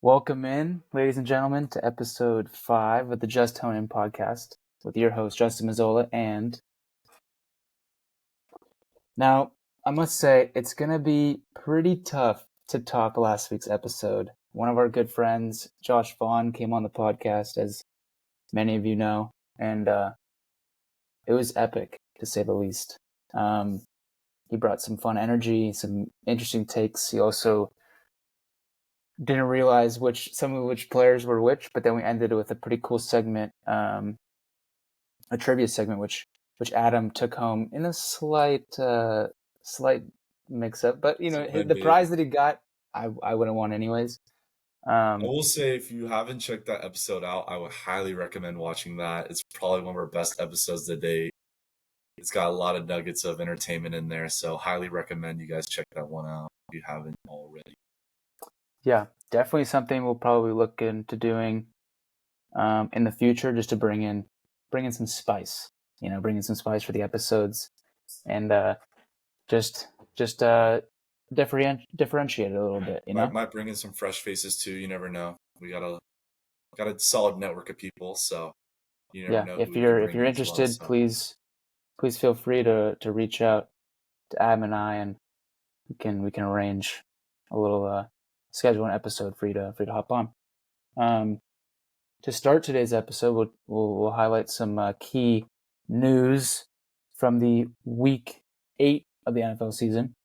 Welcome in, ladies and gentlemen, to episode 5 of the Just Hone In podcast with your host, Justin Mazzola. And now, I must say, it's going to be pretty tough to top last week's episode. One of our good friends, Josh Vaughn, came on the podcast, as many of you know, and it was epic, to say the least. He brought some fun energy, some interesting takes. He also didn't realize which players were which, but then we ended with a pretty cool segment, a trivia segment, which Adam took home in a slight mix up. But the prize that he got, I wouldn't want anyways. I will say, if you haven't checked that episode out, I would highly recommend watching that. It's probably one of our best episodes of the day. It's got a lot of nuggets of entertainment in there, so highly recommend you guys check that one out if you haven't already. Yeah, definitely something we'll probably look into doing in the future, just to bring in some spice. Bring in some spice for the episodes, and just differentiate it a little bit. Might bring in some fresh faces too. You never know. We got a solid network of people, so you never know. If you're interested, please feel free to reach out to Adam and I, and we can arrange a little schedule an episode for you to hop on. To start today's episode, we'll highlight some key news from the week 8 of the NFL season.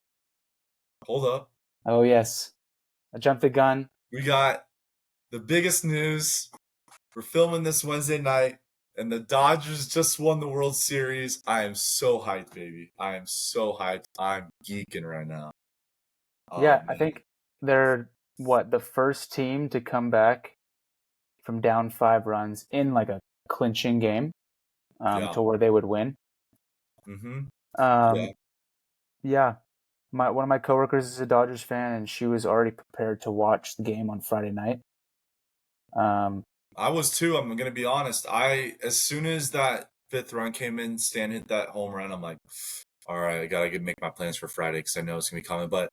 Hold up. Oh yes, I jumped the gun. We got the biggest news. We're filming this Wednesday night, and the Dodgers just won the World Series. I am so hyped, baby. I am so hyped. I'm geeking right now. Yeah, I think they're the first team to come back from down 5 runs in like a clinching game to where they would win. Mm-hmm. Yeah. One of my coworkers is a Dodgers fan, and she was already prepared to watch the game on Friday night. I was too. I'm gonna be honest. As soon as that 5th run came in, Stan hit that home run. I'm like, all right, I gotta make my plans for Friday because I know it's gonna be coming. But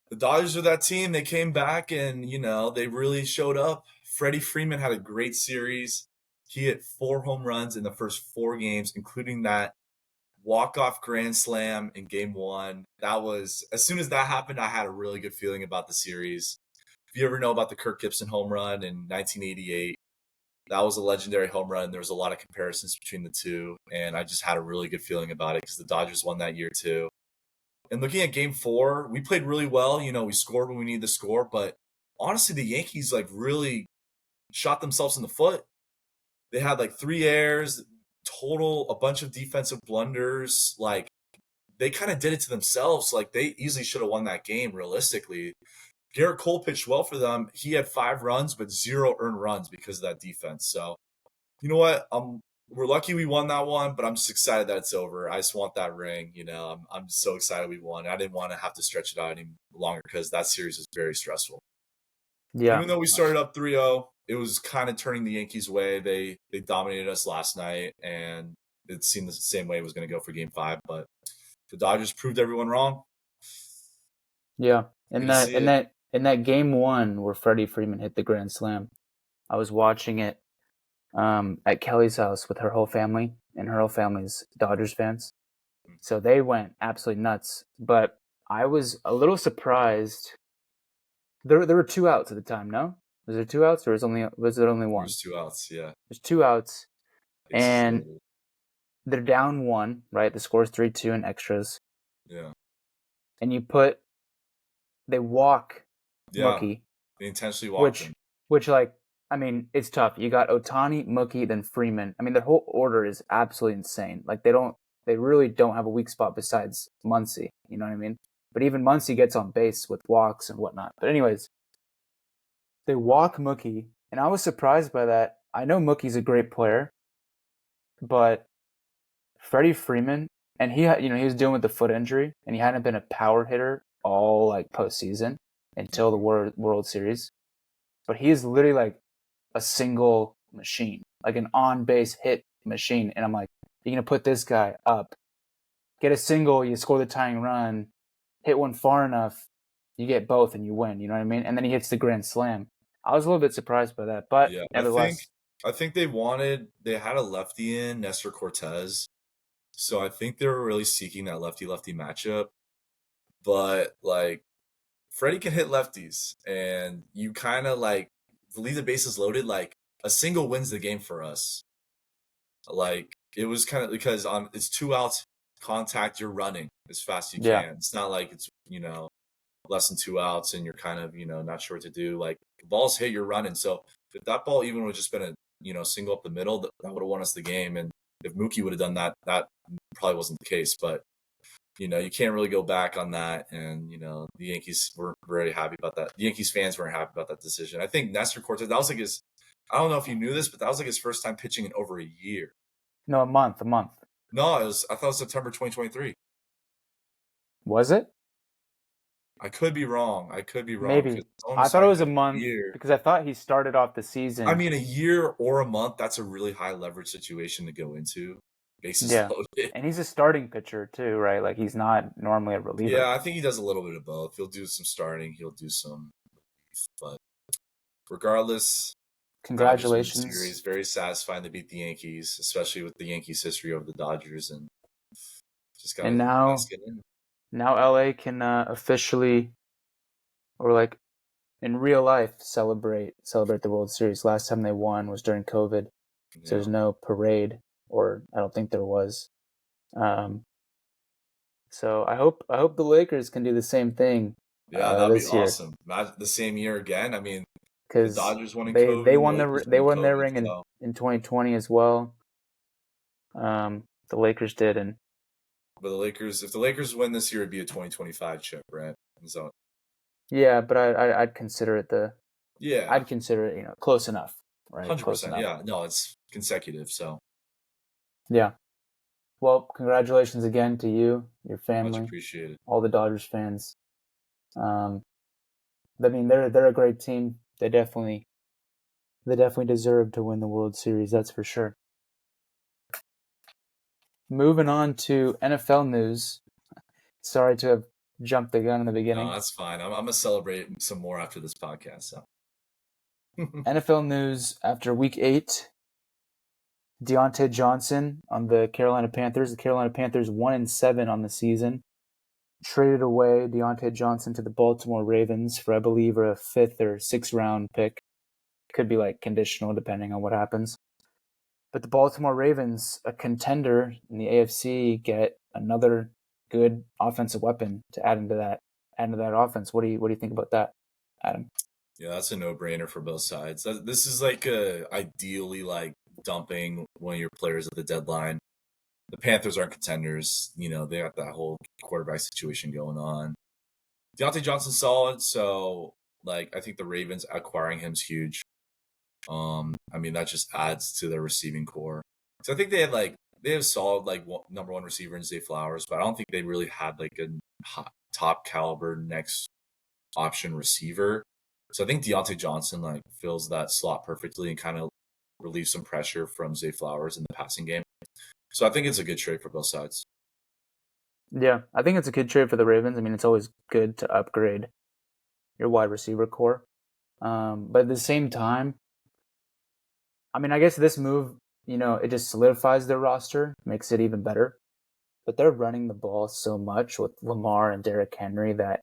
the Dodgers are that team. They came back and they really showed up. Freddie Freeman had a great series. He hit 4 home runs in the first 4 games, including that walk-off grand slam in game 1. That was, as soon as that happened, I had a really good feeling about the series. If you ever know about the Kirk Gibson home run in 1988, that was a legendary home run. There was a lot of comparisons between the two, and I just had a really good feeling about it because the Dodgers won that year too. And looking at game 4, we played really well. We scored when we needed to score, but honestly, the Yankees really shot themselves in the foot. They had 3 errors, total, a bunch of defensive blunders. They kind of did it to themselves. They easily should have won that game realistically. Garrett Cole pitched well for them. He had 5 runs, but 0 earned runs because of that defense. So, you know what? We're lucky we won that one, but I'm just excited that it's over. I just want that ring. I'm so excited we won. I didn't want to have to stretch it out any longer because that series was very stressful. Yeah. Even though we started up 3-0, it was kind of turning the Yankees' way. They dominated us last night, and it seemed the same way it was going to go for game 5, but the Dodgers proved everyone wrong. Yeah. In that game 1 where Freddie Freeman hit the grand slam, I was watching it at Kelly's house with her whole family, and her whole family's Dodgers fans. So they went absolutely nuts. But I was a little surprised. There were 2 outs at the time, no? Was there 2 outs, or was it only one? There was 2 outs, yeah. There's 2 outs, and they're down 1, right? The score's 3-2 in extras. Yeah. And they walk Mookie. They intentionally walked him. Which, it's tough. You got Ohtani, Mookie, then Freeman. I mean, their whole order is absolutely insane. They really don't have a weak spot besides Muncy. You know what I mean? But even Muncy gets on base with walks and whatnot. But anyways, they walk Mookie, and I was surprised by that. I know Mookie's a great player, but Freddie Freeman, and he was dealing with the foot injury, and he hadn't been a power hitter all postseason until the World Series. But he is literally a single machine, like an on-base hit machine. And I'm like, you're going to put this guy up, get a single, you score the tying run, hit one far enough, you get both and you win. You know what I mean? And then he hits the grand slam. I was a little bit surprised by that, but Yeah, nevertheless, I think they had a lefty in Nestor Cortez, so I think they were really seeking that lefty lefty matchup. But like Freddie can hit lefties, and you kind of like leave the bases loaded. Like a single wins the game for us. Like it was kind of because on it's 2 outs, contact, you're running as fast as you yeah, can. It's not like it's less than 2 outs and you're kind of not sure what to do. Like the ball's hit, you're running. So if that ball even would have just been a single up the middle, that would have won us the game. And if Mookie would have done that, that probably wasn't the case. But you can't really go back on that. And the Yankees weren't very happy about that. The Yankees fans weren't happy about that decision. I think Nestor Cortez, that was like his. I don't know if you knew this, but that was like his first time pitching in over a year. no, a month. No, I thought it was September 2023. Was it? I could be wrong. Maybe. It's I almost thought it like was a a month year. because I thought he started off the I season. mean, a year or a month, that's a really high leverage situation to go into. Bases Yeah, loaded. and he's a starting pitcher too, right? Like he's not normally a reliever. Yeah, I think he does a little bit of both. He'll do some starting, he'll do some, but regardless, Dodgers win the Congratulations. series. Very satisfying to beat the Yankees, especially with the Yankees' history over the Dodgers, and just And gotta now, get in. LA can officially, or like in real life, celebrate the World Series. Last time they won was during COVID, so Yeah, there's no parade, or I don't think there was. Um, so I hope the Lakers can do the same thing yeah, that'd be this year, awesome. Imagine the same year again. I mean, the because Dodgers won in COVID and the Lakers they won in won their COVID. ring So, in 2020 as well. The Lakers did, and but if the Lakers win this year, it'd be a 2025 chip, right? So, yeah, but I'd consider it yeah, close enough, right? Close 100%. enough. Yeah, no, it's consecutive. So Yeah. Well, congratulations again to you, your much family, appreciated. all the Dodgers fans. Um, I mean, they're a great team. They definitely deserve to win the World Series. That's for sure. Moving on to NFL news. Sorry to have jumped the gun in the No, beginning. that's fine. I'm gonna celebrate some more after this podcast. So NFL news after Week 8. Deontay Johnson on the Carolina Panthers. The Carolina Panthers 1-7 on the season. Traded away Deontay Johnson to the Baltimore Ravens for, I believe, a 5th or 6th round pick. Could be like conditional depending on what happens. But the Baltimore Ravens, a contender in the AFC, get another good offensive weapon to add into that offense. What do you think about that, Adam? yeah, that's a no-brainer for both sides. This is ideally like dumping one of your players at the deadline. The Panthers aren't contenders. They got that whole quarterback situation going on. Deontay Johnson's solid, so I think the Ravens acquiring him is huge. I mean that just adds to their receiving core. So I think they have solid number one receiver in Zay Flowers, but I don't think they really had like a top caliber next option receiver. So I think Deontay Johnson fills that slot perfectly and kind of relieves some pressure from Zay Flowers in the passing game. So I think it's a good trade for both sides. Yeah, I think it's a good trade for the Ravens. I mean, it's always good to upgrade your wide receiver core. But at the same time, I mean, I guess this move, it just solidifies their roster, makes it even better. But they're running the ball so much with Lamar and Derrick Henry that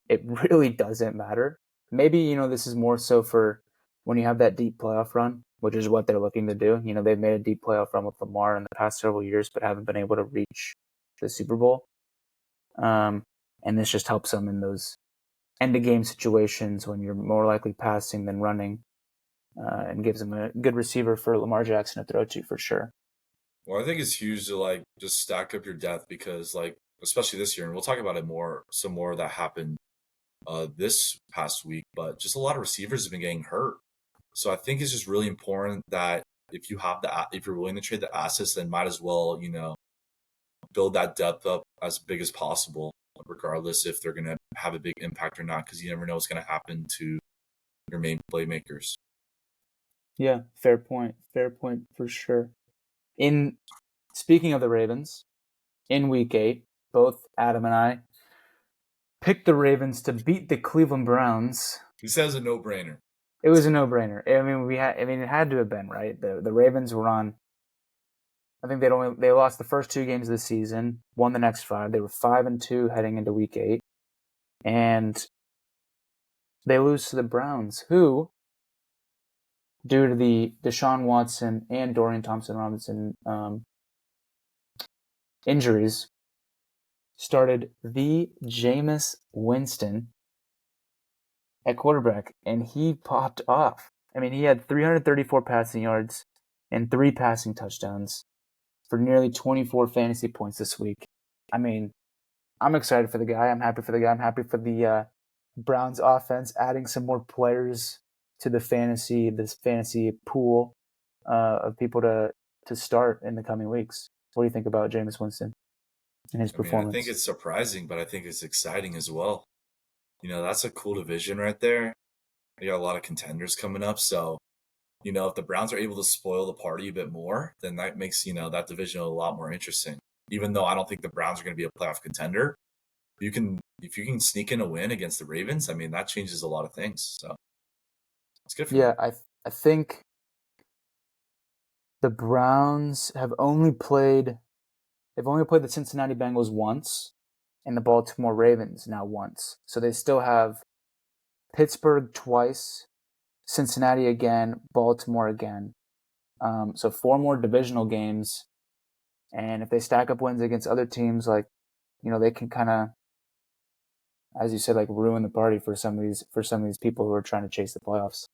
it really doesn't matter. Maybe, this is more so for when you have that deep playoff run, which is what they're looking to do. They've made a deep playoff run with Lamar in the past several years, but haven't been able to reach the Super Bowl. And this just helps them in those end of game situations when you're more likely passing than running, and gives them a good receiver for Lamar Jackson to throw to for sure. Well, I think it's huge to just stack up your depth because especially this year, and we'll talk about it some more that happened this past week, but just a lot of receivers have been getting hurt. So I think it's just really important that if you're willing to trade the assets, then might as well, build that depth up as big as possible, regardless if they're going to have a big impact or not, because you never know what's going to happen to your main playmakers. Yeah, fair point for sure. Speaking of the Ravens, in Week 8, both Adam and I picked the Ravens to beat the Cleveland Browns He says a no-brainer. It was a no-brainer. I mean, it had to have been, right. The Ravens were on. I think they lost the first 2 games of the season, won the next 5. They were 5-2 heading into Week 8, and they lose to the Browns, who, due to the Deshaun Watson and Dorian Thompson-Robinson injuries, started the Jameis Winston at quarterback, and he popped off. I mean, he had 334 passing yards and 3 passing touchdowns for nearly 24 fantasy points this week. I mean, I'm excited for the guy. I'm happy for the guy. I'm happy for the Browns offense, adding some more players to this fantasy pool of people to start in the coming weeks. What do you think about Jameis Winston and his performance? I think it's surprising, but I think it's exciting as well. That's a cool division right there. They got a lot of contenders coming up. So, if the Browns are able to spoil the party a bit more, then that makes, that division a lot more interesting. Even though I don't think the Browns are going to be a playoff contender, if you can sneak in a win against the Ravens, I mean, that changes a lot of things. So it's good for them. Yeah, I think the Browns have only played the Cincinnati Bengals once and the Baltimore Ravens now once. So they still have Pittsburgh twice, Cincinnati again, Baltimore again. So 4 more divisional games. And if they stack up wins against other teams, like, they can kind of, as you said, like ruin the party for some of these people who are trying to chase the playoffs.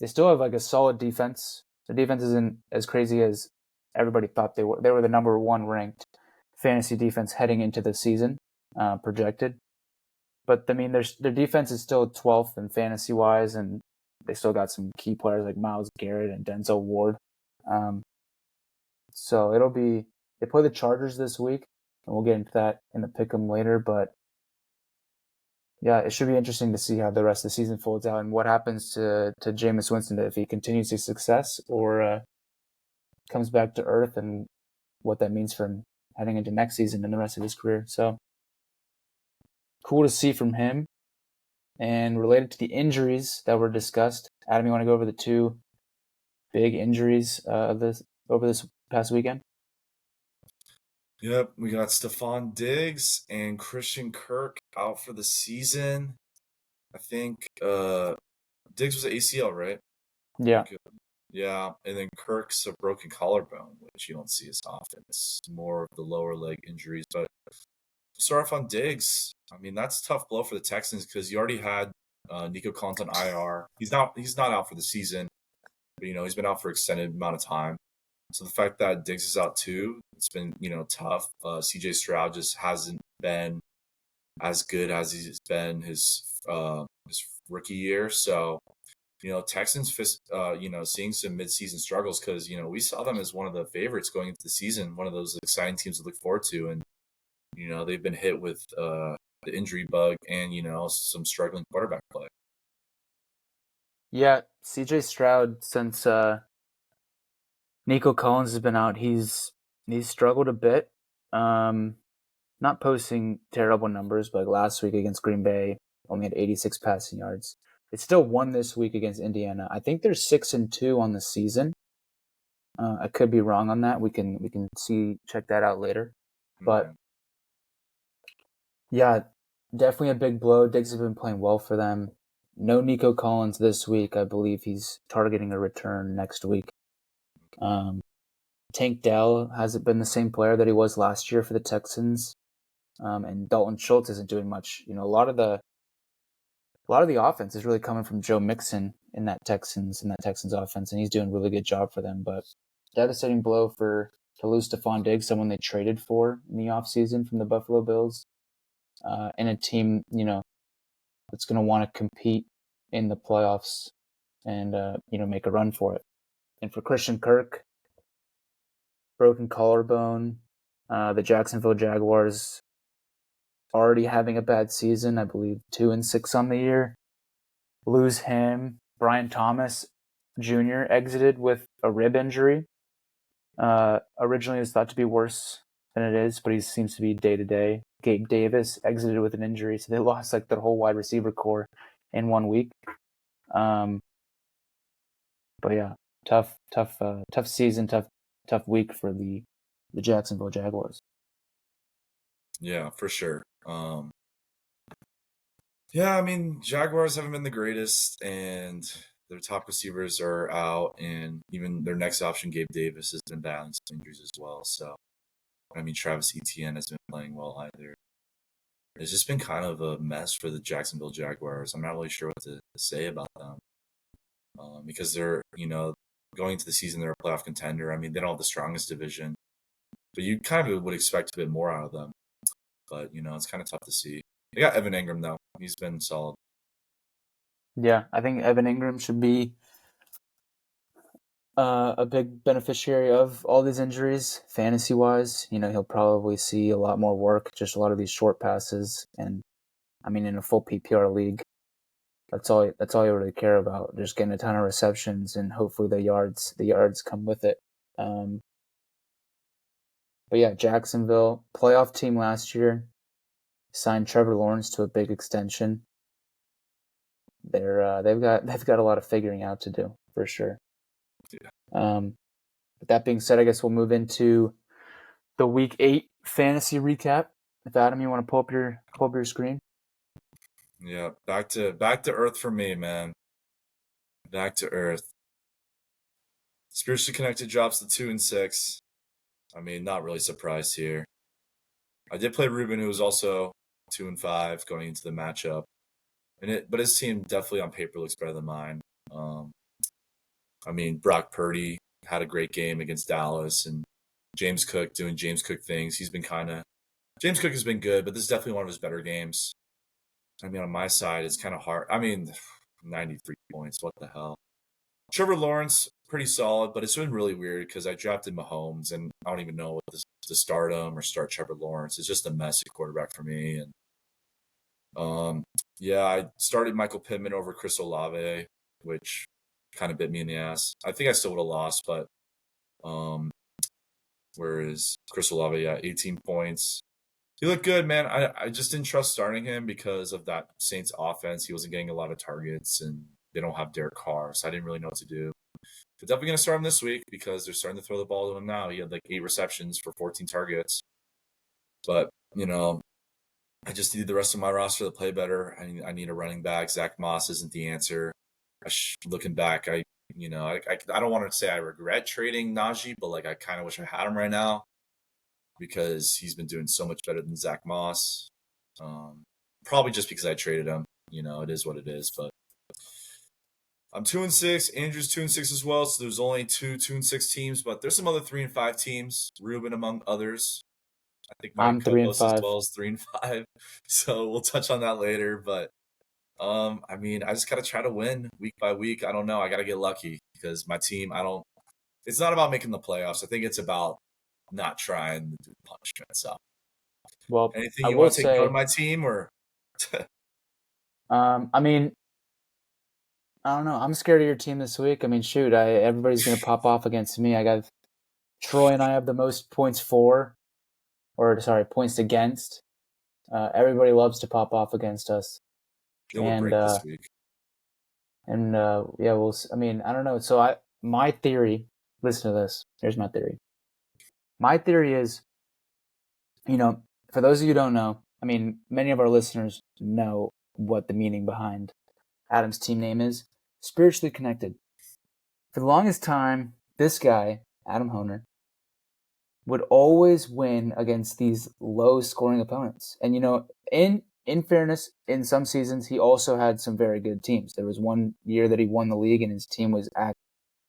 They still have like a solid defense. The defense isn't as crazy as everybody thought they were. They were the number 1 ranked fantasy defense heading into the season, projected. But I mean, their defense is still 12th in fantasy wise, and they still got some key players like Myles Garrett and Denzel Ward. So they play the Chargers this week, and we'll get into that in the pick'em later. But yeah, it should be interesting to see how the rest of the season folds out and what happens to Jameis Winston, if he continues his success or comes back to earth, and what that means for him heading into next season and the rest of his career. So cool to see from him. And related to the injuries that were discussed, Adam, you want to go over the 2 big injuries over this past weekend? Yep, we got Stephon Diggs and Christian Kirk out for the season. I think Diggs was an ACL, right? Yeah. Yeah, and then Kirk's a broken collarbone, which you don't see as often. It's more of the lower leg injuries. But to start off on Diggs, I mean, that's a tough blow for the Texans because you already had Nico Collins on IR. He's not out for the season, but he's been out for extended amount of time. So the fact that Diggs is out too, it's been tough. CJ Stroud just hasn't been as good as he's been his rookie year. So Texans, seeing some midseason struggles because we saw them as one of the favorites going into the season, one of those exciting teams to look forward to, and they've been hit with the injury bug and some struggling quarterback play. Yeah, CJ Stroud, since Nico Collins has been out, he's struggled a bit. Not posting terrible numbers, but last week against Green Bay, only had 86 passing yards. They still won this week against Indiana. I think they're 6-2 on the season. I could be wrong on that. We can check that out later. But yeah, definitely a big blow. Diggs has been playing well for them. No Nico Collins this week. I believe he's targeting a return next week. Tank Dell hasn't been the same player that he was last year for the Texans. And Dalton Schultz isn't doing much. A lot of the offense is really coming from Joe Mixon in that Texans offense, and he's doing a really good job for them. But devastating blow to lose Stephon Diggs, someone they traded for in the offseason from the Buffalo Bills, and a team that's going to want to compete in the playoffs and make a run for it. And for Christian Kirk, broken collarbone, the Jacksonville Jaguars already having a bad season, I believe 2-6 on the year. Lose him. Brian Thomas Jr. exited with a rib injury. Originally it was thought to be worse than it is, but he seems to be day-to-day. Gabe Davis exited with an injury, so they lost like their whole wide receiver core in 1 week. But yeah, tough season, tough week for the Jacksonville Jaguars. Yeah, for sure. Yeah, I mean, Jaguars haven't been the greatest, and their top receivers are out, and even their next option, Gabe Davis, has been battling some injuries as well. So, I mean, Travis Etienne has been playing well either. It's just been kind of a mess for the Jacksonville Jaguars. I'm not really sure what to say about them because they're, going into the season, they're a playoff contender. I mean, they don't have the strongest division, but you kind of would expect a bit more out of them. But, it's kind of tough to see. They got Evan Ingram, though. He's been solid. Yeah, I think Evan Ingram should be a big beneficiary of all these injuries, fantasy-wise. He'll probably see a lot more work, just a lot of these short passes. And, I mean, in a full PPR league, that's all you really care about. Just getting a ton of receptions and hopefully the yards come with it. But yeah, Jacksonville, playoff team last year, signed Trevor Lawrence to a big extension. They've got a lot of figuring out to do for sure. Yeah. With that being said, I guess we'll move into the Week 8 fantasy recap. If Adam, you want to pull up your screen. Yeah, back to earth for me, man. Back to earth. Spiritually Connected drops to 2-6. I mean, not really surprised here. I did play Ruben, who was also 2-5 going into the matchup, but his team definitely on paper looks better than mine. I mean, Brock Purdy had a great game against Dallas, and James Cook doing James Cook things. James Cook has been good, but this is definitely one of his better games. I mean, on my side, it's kind of hard. I mean, 93 points. What the hell? Trevor Lawrence, pretty solid, but it's been really weird because I drafted Mahomes, and I don't even know what to start him or start Trevor Lawrence. It's just a messy quarterback for me. And yeah, I started Michael Pittman over Chris Olave, which kind of bit me in the ass. I think I still would have lost, but whereas Chris Olave, yeah, 18 points. He looked good, man. I just didn't trust starting him because of that Saints offense. He wasn't getting a lot of targets, and they don't have Derek Carr, so I didn't really know what to do. But definitely going to start him this week because they're starting to throw the ball to him now. He had like 8 receptions for 14 targets. But, I just need the rest of my roster to play better. I need a running back. Zach Moss isn't the answer. Looking back, I don't want to say I regret trading Najee, but like I kind of wish I had him right now because he's been doing so much better than Zach Moss. Probably just because I traded him. It is what it is. But I'm 2-6. Andrew's 2-6 as well. So there's only 2-6 teams, but there's some other 3-5 teams. Ruben among others. I think my co-host as well is 3-5. So we'll touch on that later. But I mean, I just gotta try to win week by week. I don't know. I gotta get lucky because my team. It's not about making the playoffs. I think it's about not trying to do punishment. So, Well, anything you want to take note of my team or? I mean, I don't know. I'm scared of your team this week. I mean, shoot, everybody's gonna pop off against me. I got Troy and I have the most points points against. Everybody loves to pop off against us. It will break this week. And yeah, I mean, I don't know. So my theory. Listen to this. Here's my theory. My theory is, for those of you who don't know, I mean, many of our listeners know what the meaning behind Adam's team name is. Spiritually Connected. For the longest time, this guy, Adam Honer, would always win against these low-scoring opponents. And, in fairness, in some seasons, he also had some very good teams. There was one year that he won the league, and his team was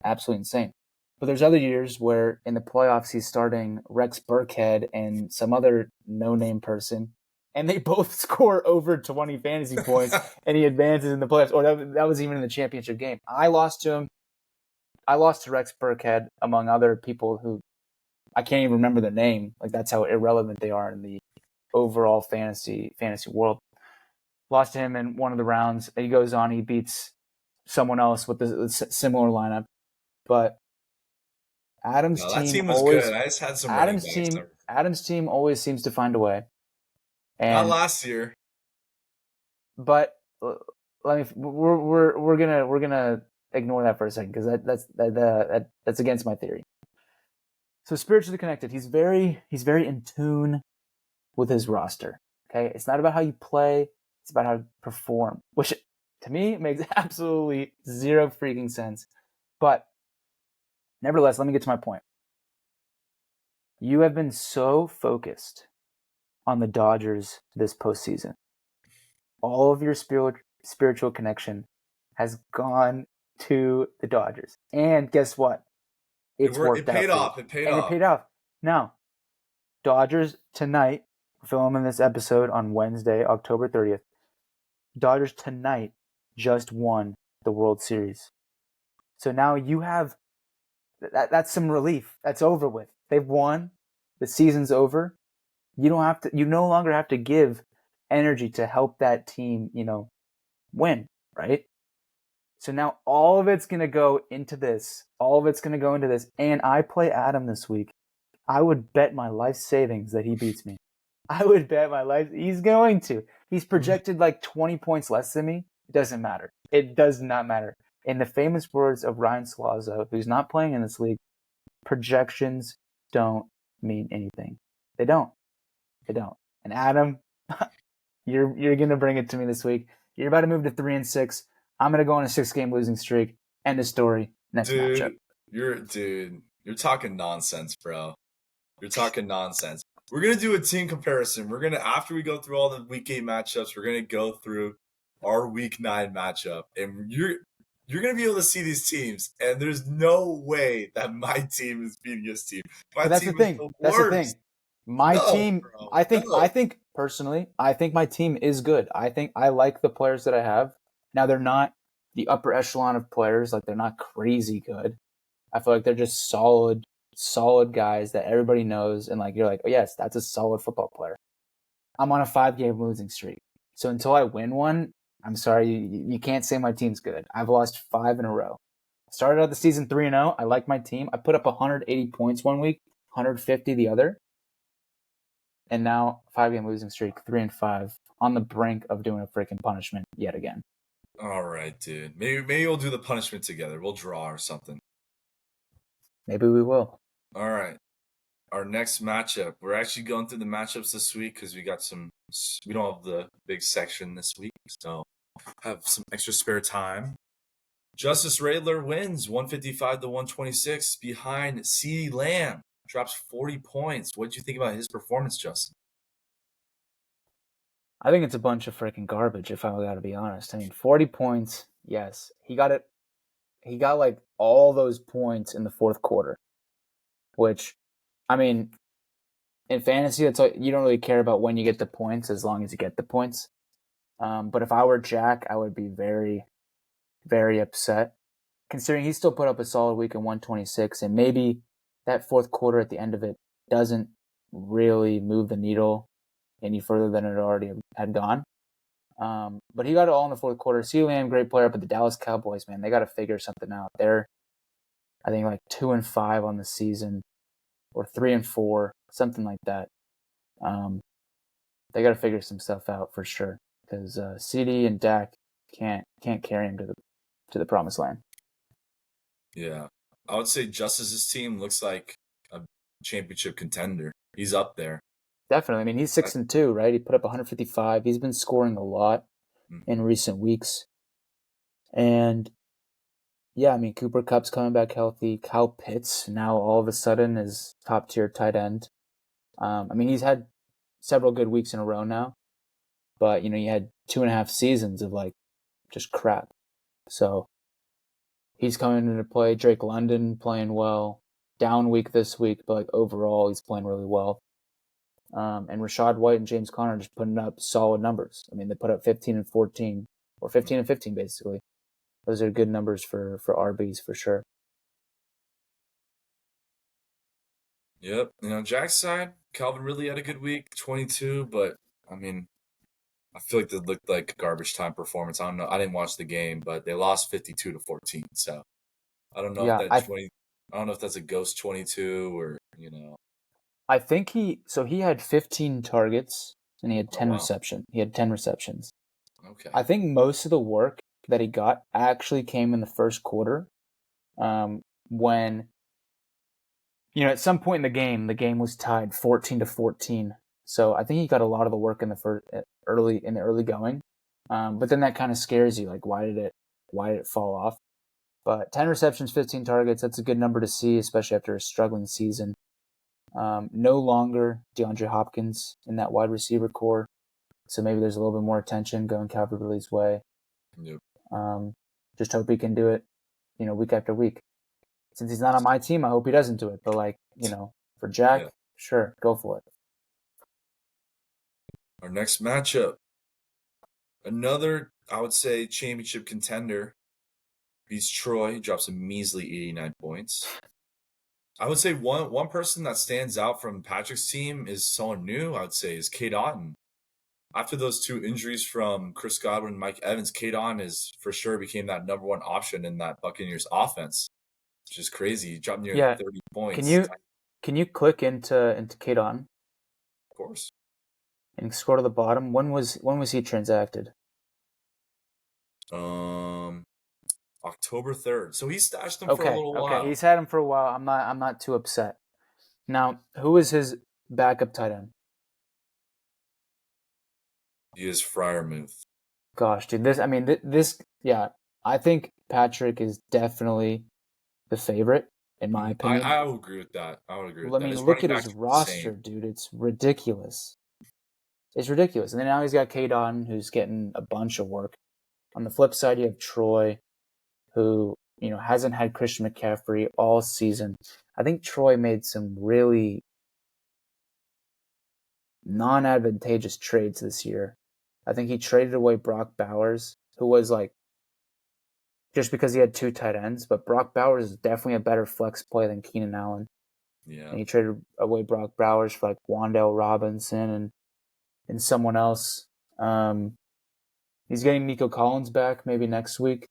absolutely insane. But there's other years where in the playoffs he's starting Rex Burkhead and some other no-name person, and they both score over 20 fantasy points, and he advances in the playoffs. Or that was even in the championship game. I lost to him. I lost to Rex Burkhead, among other people who I can't even remember their name. Like, that's how irrelevant they are in the overall fantasy world. Lost to him in one of the rounds. He goes on, he beats someone else with a similar lineup. But Adam's team was always good. I just had some Adam's team always seems to find a way. Not And last year. but let me we're gonna ignore that for a second because that's against my theory. So spiritually connected, he's very in tune with his roster. Okay, it's not about how you play; it's about how you perform, which to me makes absolutely zero freaking sense. But nevertheless, let me get to my point. You have been so focused on the Dodgers this postseason. All of your spiritual connection has gone to the Dodgers. And guess what? It's It worked out paid for off. you. It paid And it off. paid off. Now, Dodgers tonight, filming this episode on Wednesday, October 30th. Dodgers tonight just won the World Series. So now you have that's some relief. That's over with. They've won. The season's over. You no longer have to give energy to help that team, win, right? So now all of it's going to go into this. All of it's going to go into this. And I play Adam this week. I would bet my life savings that he beats me. I would bet my life. He's going to. He's projected like 20 points less than me. It doesn't matter. It does not matter. In the famous words of Ryan Salazzo, who's not playing in this league, projections don't mean anything. They don't. They don't. And Adam, you're gonna bring it to me this week. You're about to move to 3-6. I'm gonna go on a 6-game losing streak. End of story. Next matchup. You're talking nonsense, bro. You're talking nonsense. We're gonna do a team comparison. We're gonna after we go through all the week 8 matchups, we're gonna go through our week 9 matchup, and you're gonna be able to see these teams. And there's no way that my team is beating this team. My But that's the team is thing. the That's the worst. thing. My No, team. bro. I think. No. I think personally. I think my team is good. I think I like the players that I have. Now they're not the upper echelon of players. Like they're not crazy good. I feel like they're just solid guys that everybody knows, and like you're like, oh yes, that's a solid football player. I'm on a 5-game losing streak, so until I win one, I'm sorry, you can't say my team's good. I've lost 5 in a row. Started out the season 3-0. I like my team. I put up 180 points one week, 150 the other, and now 5-game losing streak, 3-5, on the brink of doing a freaking punishment yet again. All right, dude. Maybe we'll do the punishment together. We'll draw or something. Maybe we will. All right. Our next matchup. We're actually going through the matchups this week because we don't have the big section this week, so have some extra spare time. Justice Radler wins 155 to 126 behind CeeDee Lamb. Drops 40 points. What did you think about his performance, Justin? I think it's a bunch of freaking garbage, if I gotta be honest. I mean, 40 points, yes. He got it. He got like all those points in the fourth quarter, which, I mean, in fantasy, it's like you don't really care about when you get the points as long as you get the points. But if I were Jack, I would be very, very upset, considering he still put up a solid week in 126, and maybe that fourth quarter at the end of it doesn't really move the needle any further than it already had gone. But he got it all in the fourth quarter. CeeDee Lamb, great player, but the Dallas Cowboys, man, they got to figure something out. They're, I think, like 2-5 on the season, or 3-4, something like that. They got to figure some stuff out for sure, because CD and Dak can't carry him to the promised land. Yeah, I would say Justice's team looks like a championship contender. He's up there. Definitely. I mean, he's 6-2, right? He put up 155. He's been scoring a lot in recent weeks. And yeah, I mean, Cooper Kupp's coming back healthy. Kyle Pitts now all of a sudden is top tier tight end. I mean, he's had several good weeks in a row now, but you had 2.5 seasons of like just crap. So he's coming into play. Drake London playing well. Down week this week, but like overall, he's playing really well. And Rachaad White and James Conner just putting up solid numbers. I mean, they put up 15 and 14, or 15 and 15 basically. Those are good numbers for RBs for sure. Yep. Jack's side, Calvin really had a good week, 22, but I mean, I feel like they looked like garbage time performance. I don't know. I didn't watch the game, but they lost 52 to 14. So I don't know if Yeah, that 20. I don't know if that's a ghost 22 or. I think he had 15 targets and he had Oh, 10 wow. reception. He had 10 receptions. Okay. I think most of the work that he got actually came in the first quarter, when at some point in the game was tied 14-14. So I think he got a lot of the work in the early going. But then that kind of scares you, like why did it fall off? But 10 receptions, 15 targets, that's a good number to see, especially after a struggling season. No longer DeAndre Hopkins in that wide receiver core, so maybe there's a little bit more attention going Calvin Ridley's way. Yep. Just hope he can do it, week after week. Since he's not on my team, I hope he doesn't do it. But for Jack, sure, go for it. Our next matchup, another, I would say, championship contender, beats Troy. He drops a measly 89 points. I would say one person that stands out from Patrick's team is someone new, I would say, is Cade Otton. After those two injuries from Chris Godwin and Mike Evans, Cade Otton is for sure became that number one option in that Buccaneers offense, which is crazy. He dropped nearly 30 points. Can you click into Cade Otton? Of course. And scroll to the bottom. When was he transacted? October 3rd. So he stashed him for a little while. Okay, he's had him for a while. I'm not too upset. Now, who is his backup tight end? He is Freiermuth. Gosh, dude, I think Patrick is definitely the favorite, in my opinion. I would agree with that. Look at his roster, dude. It's ridiculous. It's ridiculous. And then now he's got Cade Otton, who's getting a bunch of work. On the flip side, you have Troy, who, hasn't had Christian McCaffrey all season. I think Troy made some really non-advantageous trades this year. I think he traded away Brock Bowers, who was just because he had two tight ends, but Brock Bowers is definitely a better flex play than Keenan Allen. Yeah. And he traded away Brock Bowers for Wan'Dale Robinson and someone else. He's getting Nico Collins back maybe next week.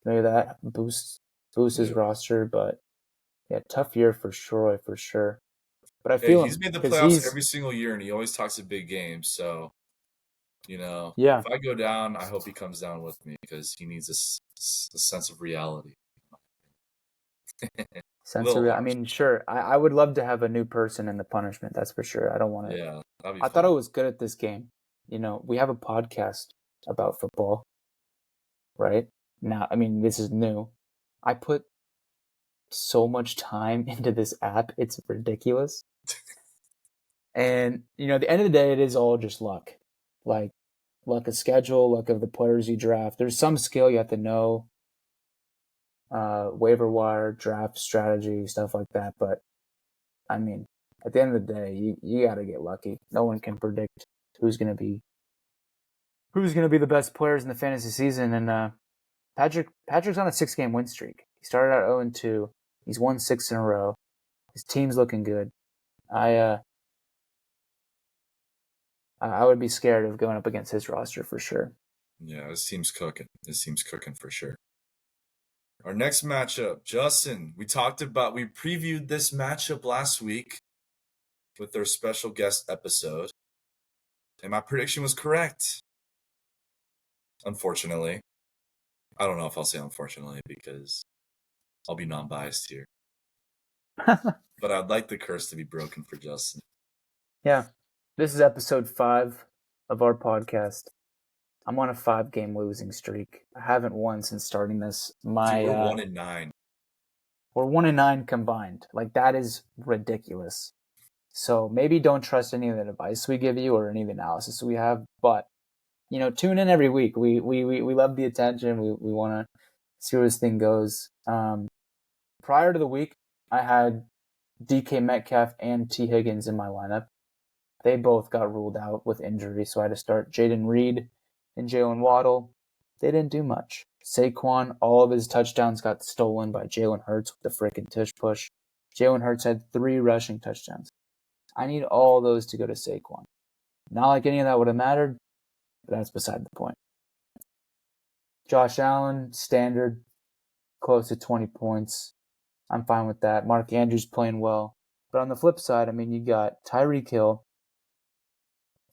Maybe that boosts his roster, but yeah, tough year for Troy for sure. But I feel he's made the playoffs every single year, and he always talks a big game. So, if I go down, I hope he comes down with me because he needs a sense of reality. I mean, sure. I would love to have a new person in the punishment. That's for sure. I don't want to. Yeah, that'd be I fun. thought I was good at this game. We have a podcast about football, right? Now, I mean, this is new. I put so much time into this app. It's ridiculous. And, at the end of the day, it is all just luck. Luck of schedule, luck of the players you draft. There's some skill you have to know. Waiver wire, draft strategy, stuff like that. But, I mean, at the end of the day, you got to get lucky. No one can predict who's going to be the best players in the fantasy season. And Patrick's on a 6-game win streak. He started out 0-2. He's won 6 in a row. His team's looking good. I would be scared of going up against his roster for sure. Yeah, his team's cooking. For sure. Our next matchup, Justin. We previewed this matchup last week with our special guest episode. And my prediction was correct. Unfortunately. I don't know if I'll say unfortunately because I'll be non-biased here. But I'd like the curse to be broken for Justin. Yeah. This is episode 5 of our podcast. I'm on a 5-game losing streak. I haven't won since starting this. Dude, we're 1-9. We're 1-9 combined. That is ridiculous. So maybe don't trust any of the advice we give you or any of the analysis we have. But, tune in every week. We love the attention. We want to see where this thing goes. Prior to the week, I had DK Metcalf and T. Higgins in my lineup. They both got ruled out with injury, so I had to start Jaden Reed and Jalen Waddle. They didn't do much. Saquon, all of his touchdowns got stolen by Jalen Hurts with the frickin' tush push. Jalen Hurts had 3 rushing touchdowns. I need all those to go to Saquon. Not like any of that would have mattered, but that's beside the point. Josh Allen, standard, close to 20 points. I'm fine with that. Mark Andrews playing well. But on the flip side, I mean, you got Tyreek Hill,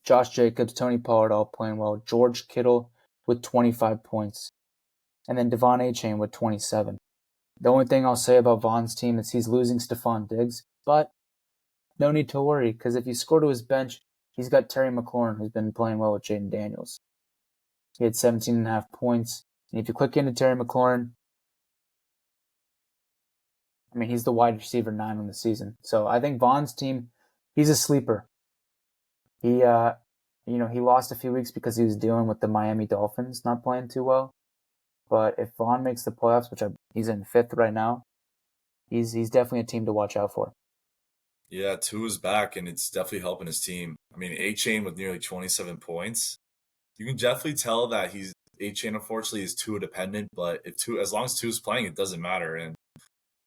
Josh Jacobs, Tony Pollard all playing well. George Kittle with 25 points. And then Devon Achane with 27. The only thing I'll say about Vaughn's team is he's losing Stephon Diggs, but no need to worry, because if you score to his bench, he's got Terry McLaurin, who's been playing well with Jaden Daniels. He had 17.5 points. And if you click into Terry McLaurin, I mean, he's the wide receiver 9 on the season. So I think Vaughn's team, he's a sleeper. He lost a few weeks because he was dealing with the Miami Dolphins not playing too well. But if Vaughn makes the playoffs, which he's in 5th right now, he's definitely a team to watch out for. Yeah, Tua's back, and it's definitely helping his team. I mean, Achane with nearly 27 points. You can definitely tell that Achane, unfortunately, is Tua dependent, but as long as Tua's playing, it doesn't matter. And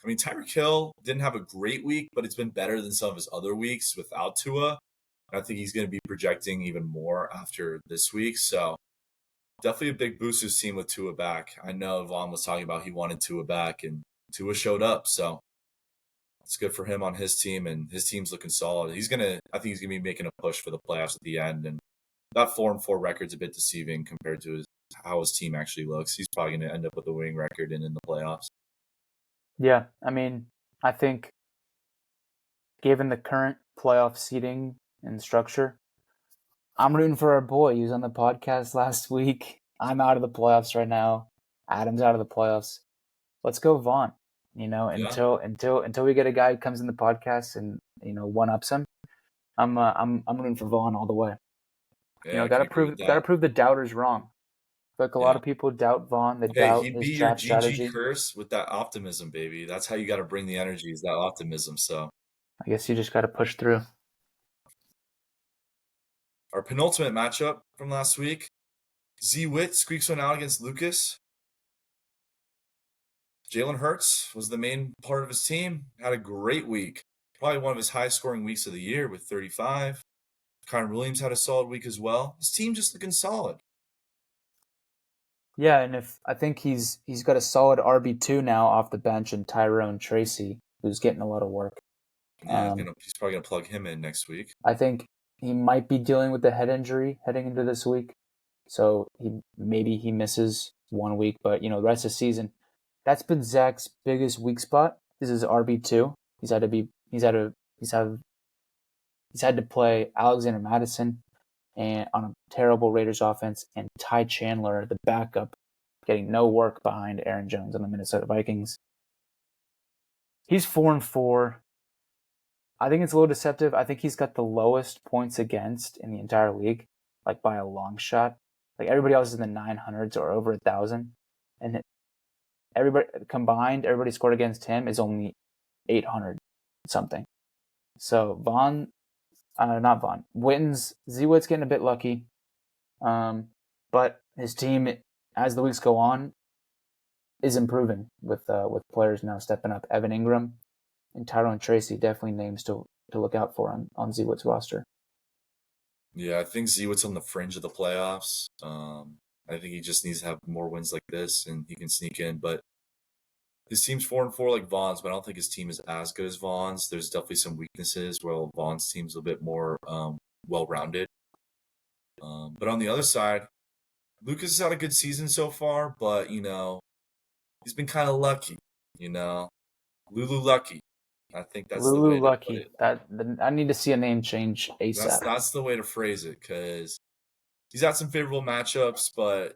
I mean, Tyreek Hill didn't have a great week, but it's been better than some of his other weeks without Tua. And I think he's going to be projecting even more after this week. So definitely a big boost to his team with Tua back. I know Vaughn was talking about he wanted Tua back, and Tua showed up. So it's good for him on his team, and his team's looking solid. I think he's gonna be making a push for the playoffs at the end. And that 4-4 record's a bit deceiving compared to how his team actually looks. He's probably gonna end up with a winning record and in the playoffs. Yeah, I mean, I think given the current playoff seeding and structure, I'm rooting for our boy. He was on the podcast last week. I'm out of the playoffs right now. Adam's out of the playoffs. Let's go Vaughn. Until we get a guy who comes in the podcast and one ups him, I'm rooting for Vaughn all the way. Yeah, gotta prove the doubters wrong. Like a lot of people doubt Vaughn. They doubt he his beat your draft strategy. GG curse with that optimism, baby. That's how you got to bring the energy, is that optimism. So I guess you just got to push through. Our penultimate matchup from last week, Z Witt squeaks one out against Lucas. Jalen Hurts was the main part of his team. Had a great week. Probably one of his highest scoring weeks of the year with 35. Kyren Williams had a solid week as well. His team just looking solid. Yeah, and I think he's got a solid RB2 now off the bench, and Tyrone Tracy, who's getting a lot of work. Yeah, he's probably going to plug him in next week. I think he might be dealing with a head injury heading into this week. So he misses 1 week, but the rest of the season, that's been Zach's biggest weak spot. This is RB2. He's had to play Alexander Mattison and on a terrible Raiders offense, and Ty Chandler, the backup, getting no work behind Aaron Jones on the Minnesota Vikings. He's 4-4. I think it's a little deceptive. I think he's got the lowest points against in the entire league, like by a long shot. Like everybody else is in the 900s or over 1,000, and everybody scored against him is only 800 something. So Z-Witt's getting a bit lucky, but his team, as the weeks go on, is improving with players now stepping up. Evan Ingram and Tyrone Tracy, definitely names to look out for on Z-Witt's roster. Yeah, I think Z-Witt's on the fringe of the playoffs. I think he just needs to have more wins like this, and he can sneak in. But his team's 4-4 like Vaughn's, but I don't think his team is as good as Vaughn's. There's definitely some weaknesses where Vaughn's team's a bit more well-rounded. But on the other side, Lucas has had a good season so far, but, he's been kind of lucky, Lulu lucky. I think that's the way to put it. I need to see a name change ASAP. That's the way to phrase it, because he's had some favorable matchups, but,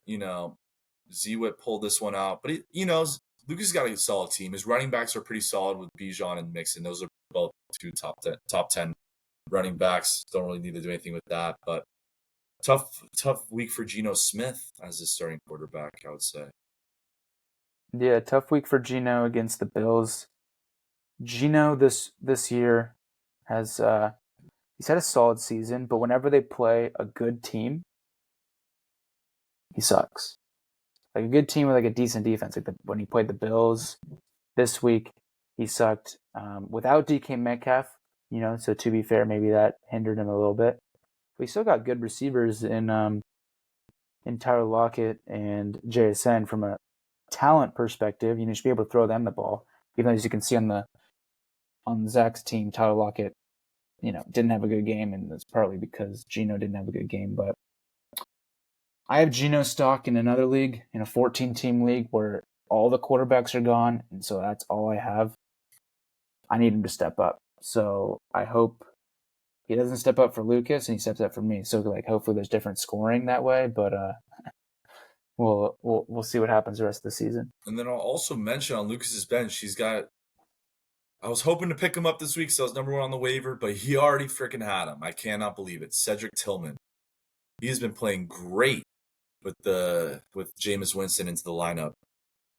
Z-Witt pulled this one out. But, Lucas got a solid team. His running backs are pretty solid with Bijan and Mixon. Those are both two top 10 running backs. Don't really need to do anything with that. But tough week for Geno Smith as his starting quarterback, I would say. Yeah, tough week for Geno against the Bills. Geno this year he's had a solid season, but whenever they play a good team, he sucks. Like a good team with like a decent defense. When he played the Bills this week, he sucked. Without DK Metcalf, so to be fair, maybe that hindered him a little bit. But he still got good receivers in Tyler Lockett and JSN. From a talent perspective, you should be able to throw them the ball. Even though, as you can see on Zach's team, Tyler Lockett didn't have a good game, and that's partly because Geno didn't have a good game. But I have Geno stock in another league, in a 14-team league where all the quarterbacks are gone, and so that's all I have. I need him to step up. So I hope he doesn't step up for Lucas and he steps up for me. So hopefully there's different scoring that way, but we'll see what happens the rest of the season. And then I'll also mention on Lucas's bench, I was hoping to pick him up this week, so I was number 1 on the waiver, but he already freaking had him. I cannot believe it. Cedric Tillman. He has been playing great with Jameis Winston into the lineup.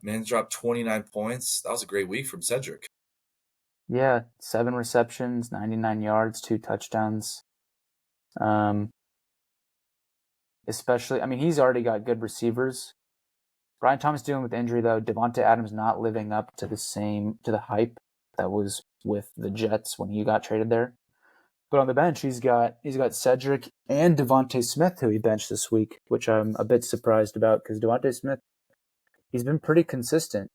Man dropped 29 points. That was a great week from Cedric. Yeah, 7 receptions, 99 yards, 2 touchdowns. Especially, he's already got good receivers. Brian Thomas dealing with injury though. Devontae Adams not living up to the hype that was with the Jets when he got traded there. But on the bench, he's got Cedric and Devontae Smith, who he benched this week, which I'm a bit surprised about because Devontae Smith, he's been pretty consistent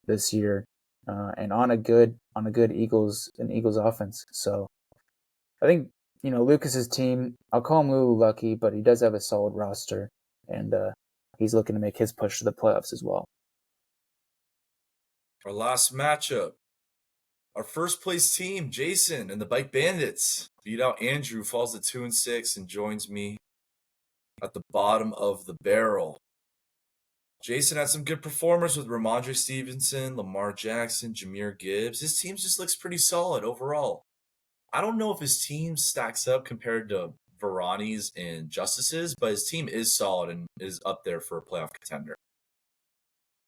this year, and on a good Eagles offense. So I think Lucas's team. I'll call him Lulu Lucky, but he does have a solid roster, and he's looking to make his push to the playoffs as well. Our last matchup. Our first place team, Jason and the Bike Bandits, beat out Andrew, falls to 2-6, and joins me at the bottom of the barrel. Jason had some good performers with Ramondre Stevenson, Lamar Jackson, Jahmyr Gibbs. His team just looks pretty solid overall. I don't know if his team stacks up compared to Verani's and Justice's, but his team is solid and is up there for a playoff contender.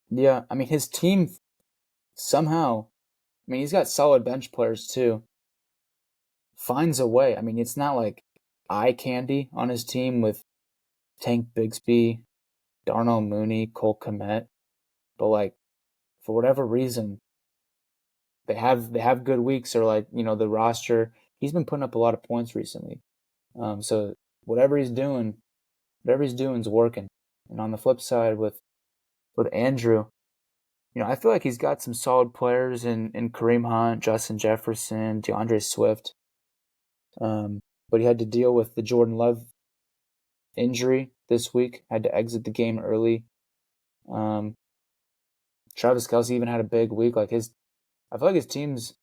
Yeah, his team somehow, he's got solid bench players too. Finds a way. It's not like eye candy on his team with Tank Bigsby, Darnell Mooney, Cole Kmet, but for whatever reason, they have good weeks, or the roster. He's been putting up a lot of points recently. So whatever he's doing is working. And on the flip side, with Andrew, I feel like he's got some solid players in Kareem Hunt, Justin Jefferson, DeAndre Swift. But he had to deal with the Jordan Love injury this week. Had to exit the game early. Travis Kelce even had a big week. I feel like his team's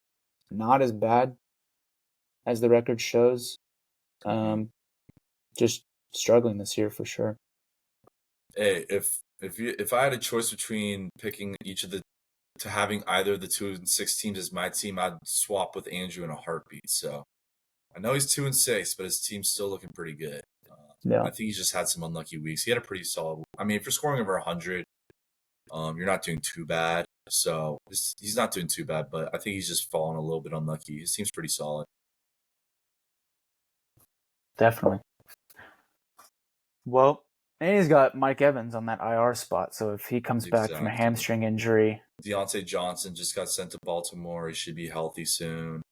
not as bad as the record shows. Just struggling this year for sure. Hey, if I had a choice between picking having either of the 2-6 teams as my team, I'd swap with Andrew in a heartbeat. So I know he's 2-6, but his team's still looking pretty good. Yeah, I think he's just had some unlucky weeks. He had a pretty solid. If you're scoring over 100, you're not doing too bad. So he's not doing too bad, but I think he's just fallen a little bit unlucky. His team's pretty solid. definitely. Well, and he's got Mike Evans on that IR spot, so if he comes back from a hamstring injury, Deontay Johnson just got sent to Baltimore. He should be healthy soon.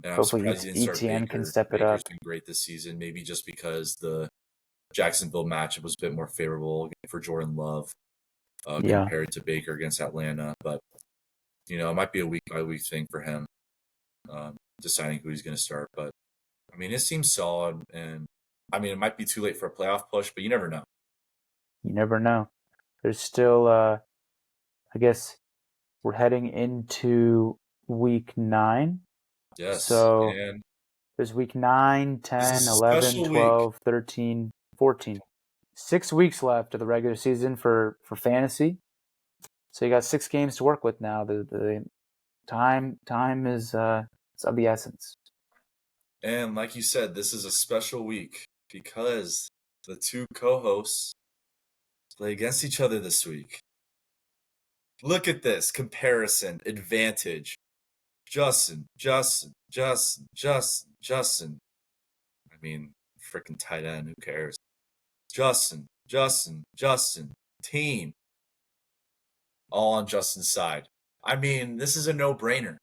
And hopefully ETN can step it up. Baker's been great this season, maybe just because the Jacksonville matchup was a bit more favorable for Jordan Love compared to Baker against Atlanta. But, it might be a week-by-week thing for him, deciding who he's going to start. But, his team's solid, and, it might be too late for a playoff push, but you never know. You never know. There's still, I guess, we're heading into week 9. Yes. So there's week 9, 10, 11, 12, 13, 14. 6 weeks left of the regular season for fantasy. So you got 6 games to work with now. The time is it's of the essence. And like you said, this is a special week because the 2 co-hosts play against each other this week. Look at this comparison advantage. Justin. Freaking tight end, who cares? Justin. Team. All on Justin's side. This is a no-brainer.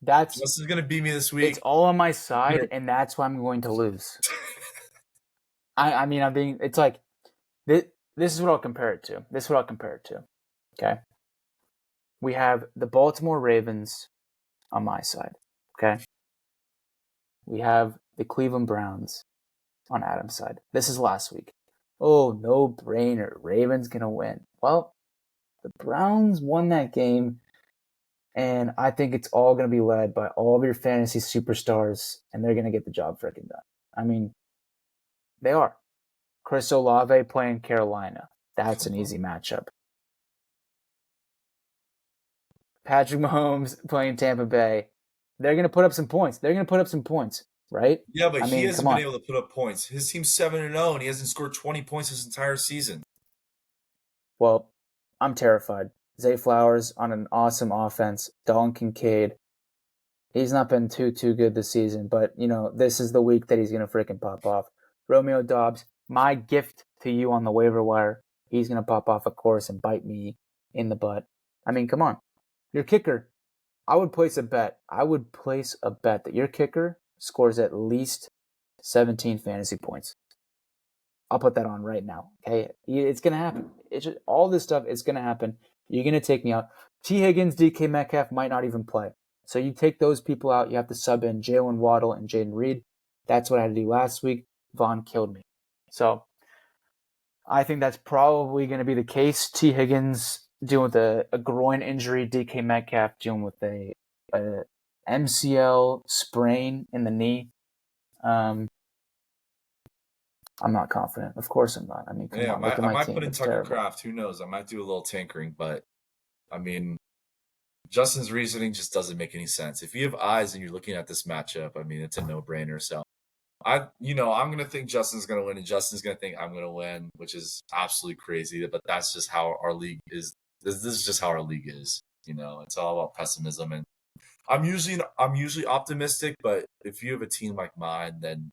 Justin's going to beat me this week. It's all on my side, and that's why I'm going to lose. It's like, this is what I'll compare it to. Okay? We have the Baltimore Ravens on my side. Okay? we have the Cleveland Browns on Adam's side. This is last week. Oh, no brainer. Ravens going to win. Well, the Browns won that game, and I think it's all going to be led by all of your fantasy superstars, and they're going to get the job freaking done. I mean, they are. Chris Olave playing Carolina. That's an easy matchup. Patrick Mahomes playing Tampa Bay. They're going to put up some points. Right? Yeah, but I he mean, hasn't come been on. able to put up points. His team's 7-0, and he hasn't scored 20 points this entire season. Well, I'm terrified. Zay Flowers on an awesome offense. Dalton Kincaid. He's not been too good this season, but, this is the week that he's going to freaking pop off. Romeo Doubs, my gift to you on the waiver wire. He's going to pop off, of course, and bite me in the butt. I mean, come on. Your kicker. I would place a bet that your kicker scores at least 17 fantasy points. I'll put that on right now. Okay, it's gonna happen. It's just, all this stuff is gonna happen. You're gonna take me out. T. Higgins, DK Metcalf might not even play. So you take those people out. You have to sub in Jalen Waddle and Jaden Reed. That's what I had to do last week. Vaughn killed me. So I think that's probably going to be the case. T. Higgins dealing with a groin injury. DK Metcalf dealing with a MCL sprain in the knee. I'm not confident. Of course I'm not. I mean, come on, look at I my might team. put in It's Tucker terrible. Kraft. Who knows? I might do a little tinkering, but I mean, Justin's reasoning just doesn't make any sense. If you have eyes and you're looking at this matchup, I mean, it's a no-brainer. So I'm gonna think Justin's gonna win, and Justin's gonna think I'm gonna win, which is absolutely crazy. But that's just how our league is. This is just how our league is. It's all about pessimism, and I'm usually optimistic. But if you have a team like mine, then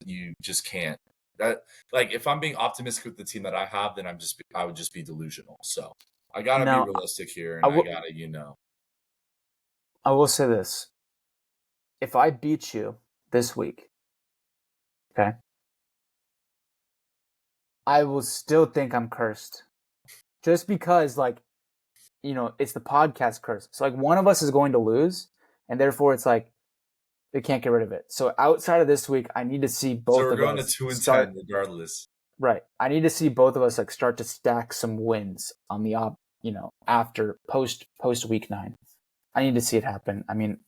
you just can't. That like if I'm being optimistic with the team that I have, then I would just be delusional. So I gotta be Now, realistic here, I and I will, gotta. I will say this. If I beat you this week, okay, I will still think I'm cursed. Just because, it's the podcast curse. So, one of us is going to lose, and therefore it's like, we can't get rid of it. So, outside of this week, I need to see So both we're of going to us 2-10 start. regardless. Right. I need to see both of us, start to stack some wins on the after post week 9. I need to see it happen. I mean,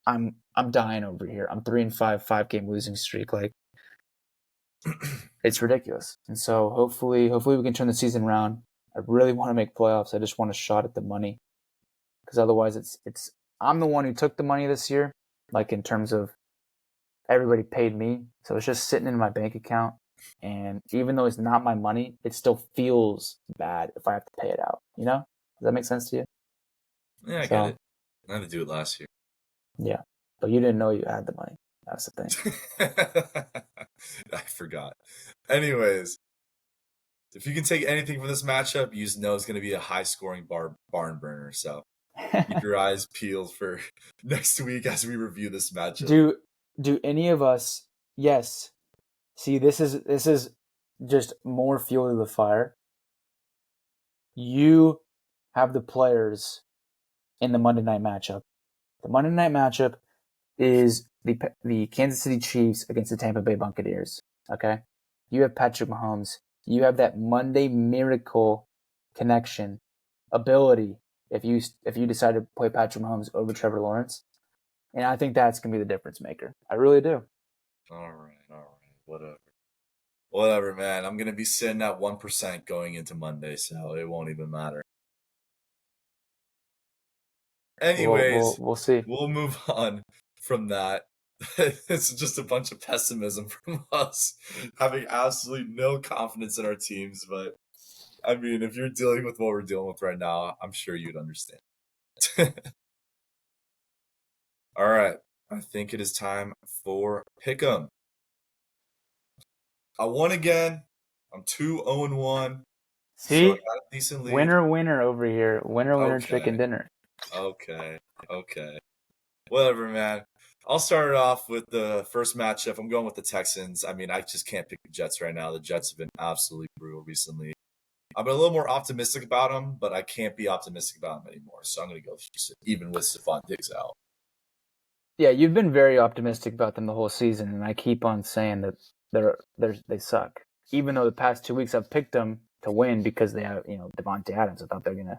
I'm dying over here. I'm 3-5, 5-game losing streak. It's ridiculous. And so hopefully we can turn the season around. I really want to make playoffs. I just want a shot at the money, because otherwise it's I'm the one who took the money this year, in terms of everybody paid me, so it's just sitting in my bank account. And even though it's not my money, it still feels bad if I have to pay it out. Does that make sense to you? Yeah, I get it. I had to do it last year. Yeah, but you didn't know you had the money. That's the thing. I forgot. Anyways, if you can take anything from this matchup, you just know it's going to be a high-scoring barn burner. So keep your eyes peeled for next week as we review this matchup. Do any of us? Yes. See, this is just more fuel to the fire. You have the players in the Monday night matchup. The Monday night matchup is the Kansas City Chiefs against the Tampa Bay Buccaneers. Okay, you have Patrick Mahomes. You have that Monday miracle connection ability if you decide to play Patrick Mahomes over Trevor Lawrence, and I think that's gonna be the difference maker. I really do. All right, whatever, man. I'm gonna be sitting at 1% going into Monday, so it won't even matter. Anyways, We'll see. we'll move on from that. It's just a bunch of pessimism from us, having absolutely no confidence in our teams. But I mean, if you're dealing with what we're dealing with right now, I'm sure you'd understand. All right, I think it is time for Pick'em. I won again. I'm 2-0-1. So I See, got a decent lead. winner over here. Winner, chicken dinner. Okay. Whatever, man. I'll start it off with the first matchup. I'm going with the Texans. I mean, I just can't pick the Jets right now. The Jets have been absolutely brutal recently. I've been a little more optimistic about them, but I can't be optimistic about them anymore. So I'm going to go with Houston, even with Stephon Diggs out. Yeah, you've been very optimistic about them the whole season, and I keep on saying that they suck. Even though the past 2 weeks I've picked them to win because they have Devontae Adams. I thought they're gonna.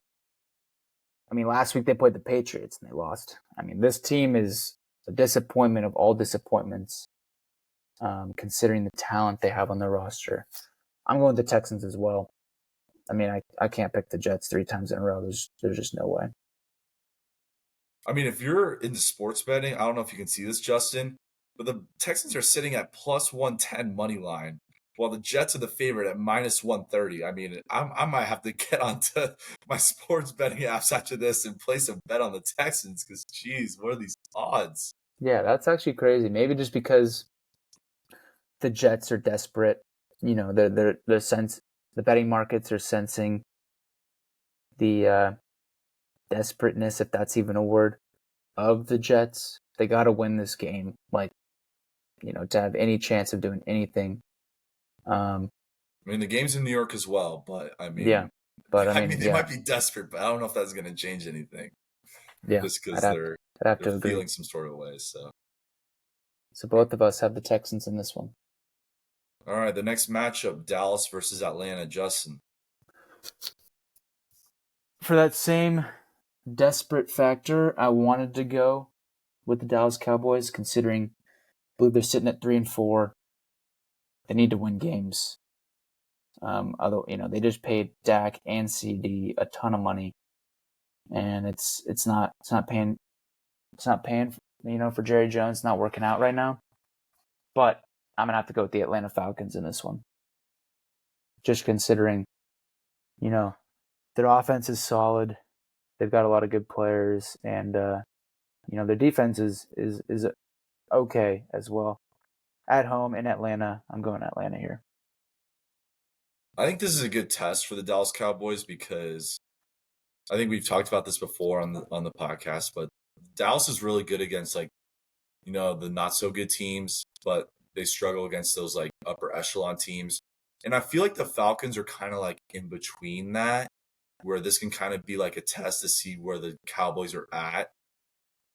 I mean, last week they played the Patriots and they lost. I mean, this team is a disappointment of all disappointments, considering the talent they have on their roster. I'm going with the Texans as well. I mean, I can't pick the Jets 3 times in a row. There's just no way. I mean, if you're into sports betting, I don't know if you can see this, Justin, but the Texans are sitting at plus 110 money line, while the Jets are the favorite at minus 130. I mean, I might have to get onto my sports betting apps after this and place a bet on the Texans because, geez, what are these odds? Yeah, that's actually crazy. Maybe just because the Jets are desperate. The betting markets are sensing the desperateness, if that's even a word, of the Jets. They got to win this game, to have any chance of doing anything. I mean, the game's in New York as well, but Yeah, but I mean, they yeah, might be desperate, but I don't know if that's going to change anything. yeah, Just I'd because have, I'd have they're to agree. feeling some sort of way. So both of us have the Texans in this one. All right, the next matchup: Dallas versus Atlanta. Justin. For that same desperate factor, I wanted to go with the Dallas Cowboys, considering I believe they're sitting at 3-4. They need to win games. Although they just paid Dak and CD a ton of money, and it's not paying for Jerry Jones. It's not working out right now. But I'm gonna have to go with the Atlanta Falcons in this one, just considering their offense is solid. They've got a lot of good players, and their defense is okay as well. At home in Atlanta, I'm going Atlanta here. I think this is a good test for the Dallas Cowboys because I think we've talked about this before on the podcast, but Dallas is really good against the not so good teams, but they struggle against those like upper echelon teams. And I feel like the Falcons are kind of like in between that, where this can kind of be like a test to see where the Cowboys are at.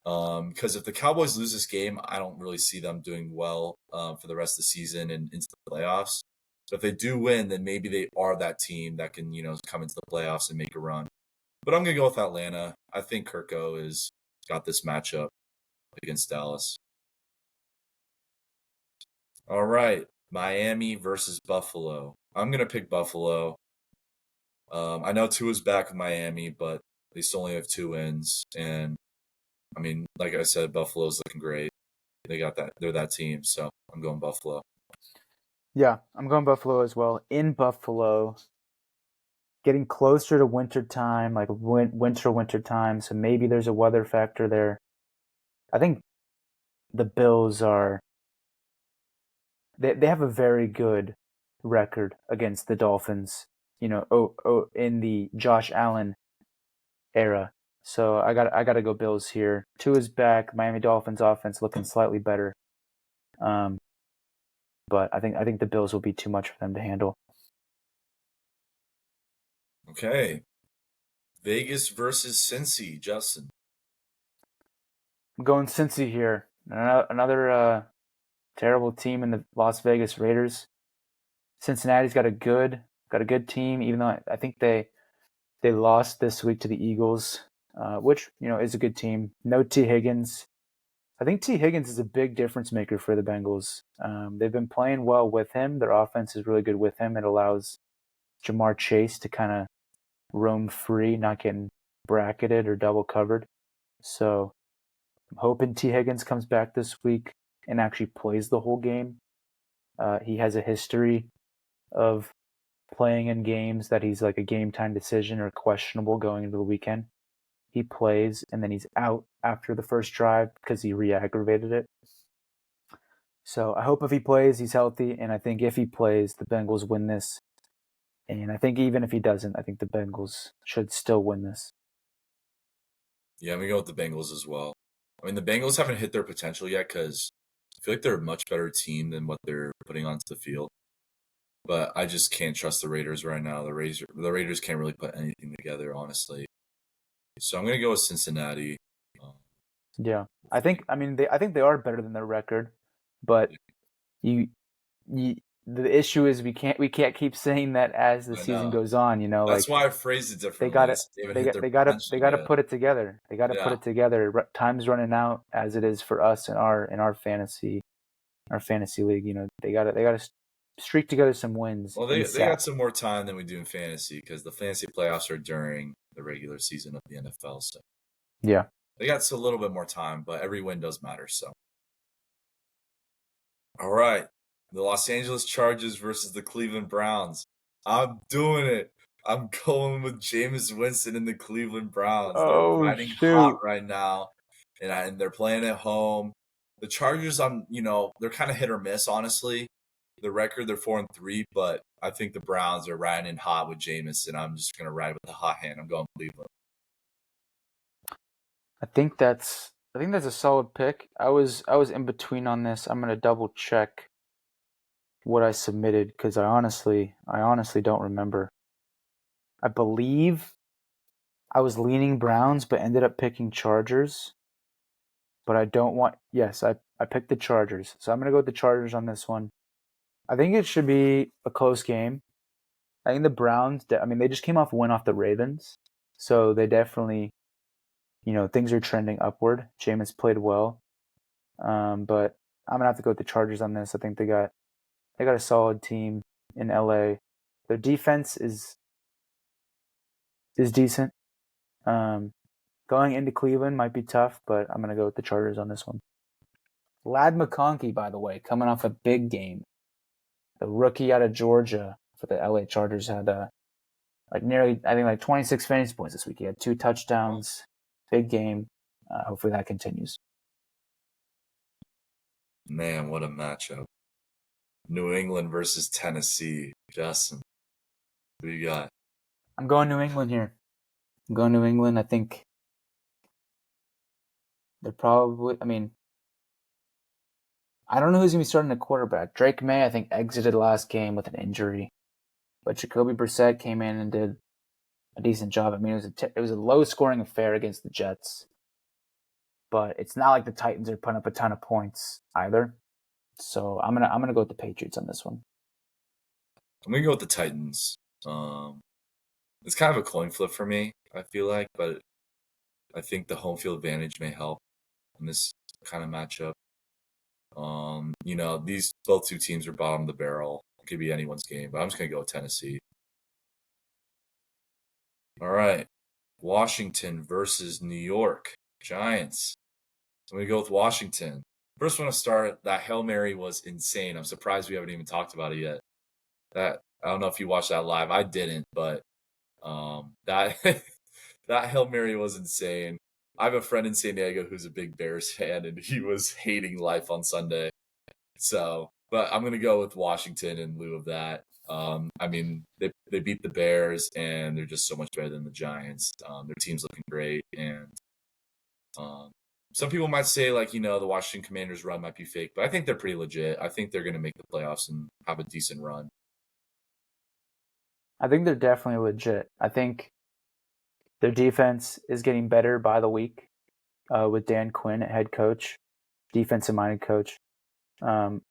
Because if the Cowboys lose this game, I don't really see them doing well for the rest of the season and into the playoffs. So if they do win, then maybe they are that team that can come into the playoffs and make a run. But I'm gonna go with Atlanta. I think Kirko has got this matchup against Dallas. All right, Miami versus Buffalo. I'm gonna pick Buffalo. I know Tua's back with Miami, but they still only have 2 wins, and I mean, like I said, Buffalo's looking great. They got that. They're that team, so I'm going Buffalo. Yeah, I'm going Buffalo as well. In Buffalo, getting closer to winter time, like winter time, so maybe there's a weather factor there. I think the Bills they have a very good record against the Dolphins, in the Josh Allen era. So I got to go Bills here. Tua's back. Miami Dolphins offense looking slightly better. But I think the Bills will be too much for them to handle. Okay, Vegas versus Cincy. Justin. I'm going Cincy here. Another terrible team in the Las Vegas Raiders. Cincinnati's got a good team, even though I think they lost this week to the Eagles, which is a good team. No T. Higgins. I think T. Higgins is a big difference maker for the Bengals. They've been playing well with him. Their offense is really good with him. It allows Jamar Chase to kind of roam free, not getting bracketed or double covered. So I'm hoping T. Higgins comes back this week and actually plays the whole game. He has a history of playing in games that he's like a game time decision or questionable going into the weekend. He plays and then he's out after the first drive because he re-aggravated it. So I hope if he plays, he's healthy. And I think if he plays, the Bengals win this. And I think even if he doesn't, I think the Bengals should still win this. Yeah, I'm gonna go with the Bengals as well. I mean, the Bengals haven't hit their potential yet because I feel like they're a much better team than what they're putting onto the field. But I just can't trust the Raiders right now. The Raiders can't really put anything together, honestly. So I'm gonna go with Cincinnati. Yeah, I think they are better than their record, but you you the issue is we can't keep saying that as the I season know. goes on. That's Like why I phrased it they differently. got I to said they haven't they hit got their they potential got to yet. put it together. They got to put Yeah. it together. Time's running out as it is for us in our fantasy league. They got to streak together some wins Well, they ASAP. got some more time than we do in fantasy because the fantasy playoffs are during the regular season of the NFL. So Yeah, they got a little bit more time, but every win does matter. So, all right. The Los Angeles Chargers versus the Cleveland Browns. I'm doing it. I'm going with Jameis Winston and the Cleveland Browns. They're Oh riding hot shoot! right now, and they're playing at home. The Chargers, they're kind of hit or miss, honestly. The record, they're 4-3, but I think the Browns are riding in hot with Jameis, and I'm just gonna ride with the hot hand. I'm going Cleveland. I think that's a solid pick. I was in between on this. I'm gonna double check what I submitted because I honestly don't remember. I believe I was leaning Browns, but ended up picking Chargers. But I don't want. Yes, I picked the Chargers, so I'm gonna go with the Chargers on this one. I think it should be a close game. I think the Browns. I mean, they just came off a win off the Ravens, so they definitely, things are trending upward. Jameis played well, but I'm gonna have to go with the Chargers on this. I think they got a solid team in LA. Their defense is decent. Um, Going into Cleveland might be tough, but I'm gonna go with the Chargers on this one. Lad McConkey, by the way, coming off a big game. The rookie out of Georgia for the LA Chargers had like 26 fantasy points this week. He had 2 touchdowns. Big game. Hopefully that continues. Man, what a matchup! New England versus Tennessee. Justin, who you got? I'm going New England here. I'm going New England. I think they're probably. I mean, I don't know who's gonna be starting the quarterback. Drake May, I think, exited last game with an injury, but Jacoby Brissett came in and did a decent job. I mean, it was a low scoring affair against the Jets, but it's not like the Titans are putting up a ton of points either. So I'm gonna go with the Patriots on this one. I'm gonna go with the Titans. It's kind of a coin flip for me, I feel like, but I think the home field advantage may help in this kind of matchup. These both two teams are bottom of the barrel. It could be anyone's game, but I'm just gonna go with Tennessee. All right. Washington versus New York Giants. I'm gonna go with Washington. First one to start, that Hail Mary was insane. I'm surprised we haven't even talked about it yet. That I don't know if you watched that live. I didn't, but that that Hail Mary was insane. I have a friend in San Diego who's a big Bears fan, and he was hating life on Sunday. So, but I'm gonna go with Washington in lieu of that. I mean, they beat the Bears, and they're just so much better than the Giants. Their team's looking great, and um, some people might say the Washington Commanders run might be fake, but I think they're pretty legit. I think they're gonna make the playoffs and have a decent run. I think they're definitely legit. I think their defense is getting better by the week with Dan Quinn at head coach, defensive minded coach. Um,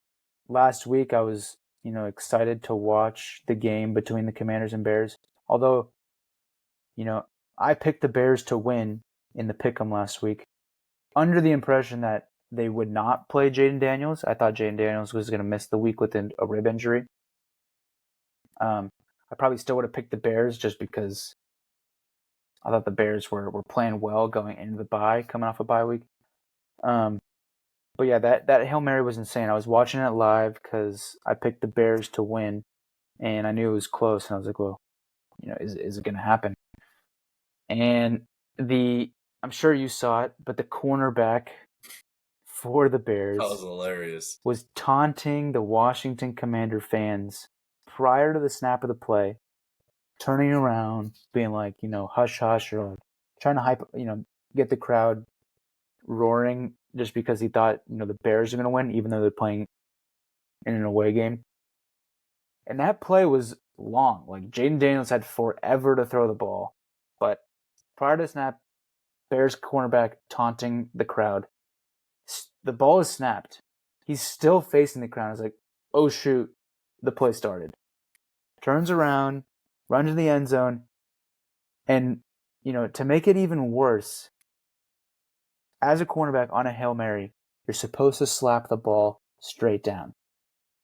Last week I was excited to watch the game between the Commanders and Bears. Although I picked the Bears to win in the pick'em last week, under the impression that they would not play Jaden Daniels. I thought Jaden Daniels was going to miss the week with a rib injury. I probably still would have picked the Bears just because I thought the Bears were playing well going into the bye, coming off a bye week. Um, but yeah, that Hail Mary was insane. I was watching it live because I picked the Bears to win, and I knew it was close, and I was like, well, is it going to happen? And I'm sure you saw it, but the cornerback for the That was Bears hilarious. was taunting the Washington Commander fans prior to the snap of the play, turning around, being like, hush, hush, or like trying to get the crowd roaring just because he thought, the Bears are going to win, even though they're playing in an away game. And that play was long. Like, Jaden Daniels had forever to throw the ball. But prior to snap, Bears cornerback taunting the crowd. The ball is snapped. He's still facing the crowd. It's like, oh shoot, the play started. Turns around, runs to the end zone, and to make it even worse, as a cornerback on a Hail Mary, you're supposed to slap the ball straight down.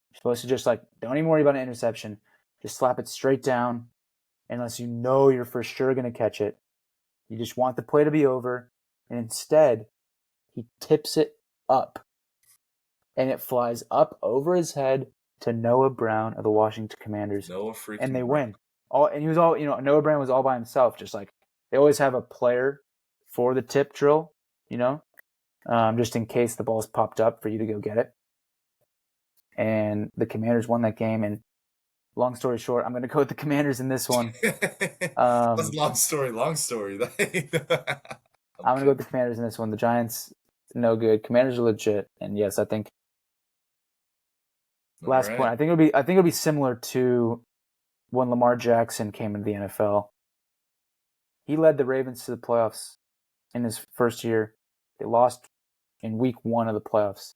You're supposed to just don't even worry about an interception. Just slap it straight down, unless you know you're for sure going to catch it. You just want the play to be over, and instead, he tips it up, and it flies up over his head to Noah Brown of the Washington Commanders. Noah freaking and they Brown. win. And he was Noah Brown was all by himself. Just they always have a player for the tip drill, just in case the ball's popped up for you to go get it. And the Commanders won that game. And long story short, I'm going to go with the Commanders in this one. That's long story. I'm going to go with the Commanders in this one. The Giants, no good. Commanders are legit. And yes, I think last point. I think it'll be similar to when Lamar Jackson came into the NFL. He led the Ravens to the playoffs in his first year. They lost in week 1 of the playoffs.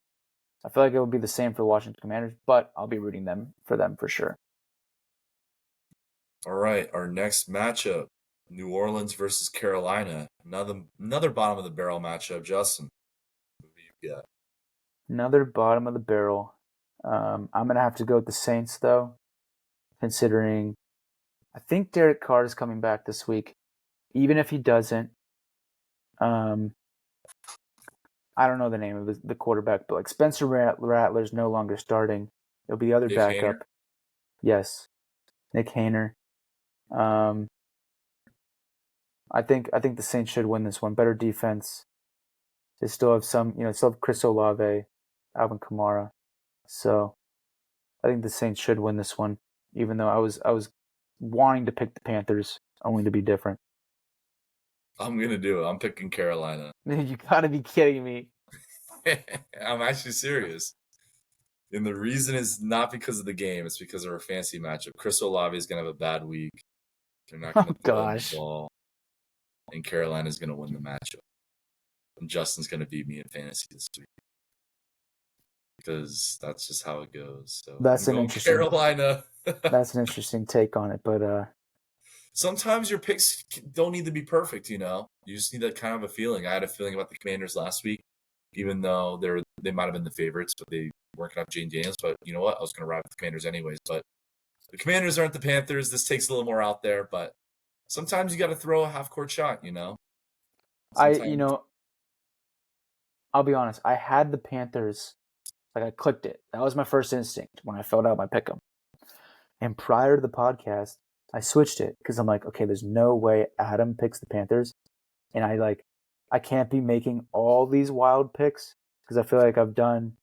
I feel like it will be the same for the Washington Commanders, but I'll be rooting for them for sure. All right, our next matchup, New Orleans versus Carolina. Another bottom of the barrel matchup. Justin, who do you got? Another bottom of the barrel. I'm going to have to go with the Saints, though, considering I think Derek Carr is coming back this week. Even if he doesn't, I don't know the name of the quarterback, but Spencer Rattler's no longer starting. It'll be the other Nick backup. Hainer? Yes, Nick Hainer. I think the Saints should win this one. Better defense. They still have still have Chris Olave, Alvin Kamara. So I think the Saints should win this one, even though I was wanting to pick the Panthers, only to be different. I'm going to do it. I'm picking Carolina. You gotta be kidding me. I'm actually serious. And the reason is not because of the game. It's because of our fancy matchup. Chris Olave is going to have a bad week. They're not going to throw the ball. And Carolina's going to win the matchup. And Justin's going to beat me in fantasy this week. Because that's just how it goes. So that's an interesting Carolina. That's an interesting take on it, but sometimes your picks don't need to be perfect, You just need that kind of a feeling. I had a feeling about the Commanders last week, even though they might have been the favorites, but they weren't going to have Jane Daniels. But you know what? I was going to ride with the Commanders anyways. But the Commanders aren't the Panthers. This takes a little more out there, but sometimes you got to throw a half-court shot, Sometimes. I'll be honest. I had the Panthers. I clicked it. That was my first instinct when I filled out my pick'em. And prior to the podcast, I switched it because I'm like, okay, there's no way Adam picks the Panthers. And I can't be making all these wild picks because I feel like I've done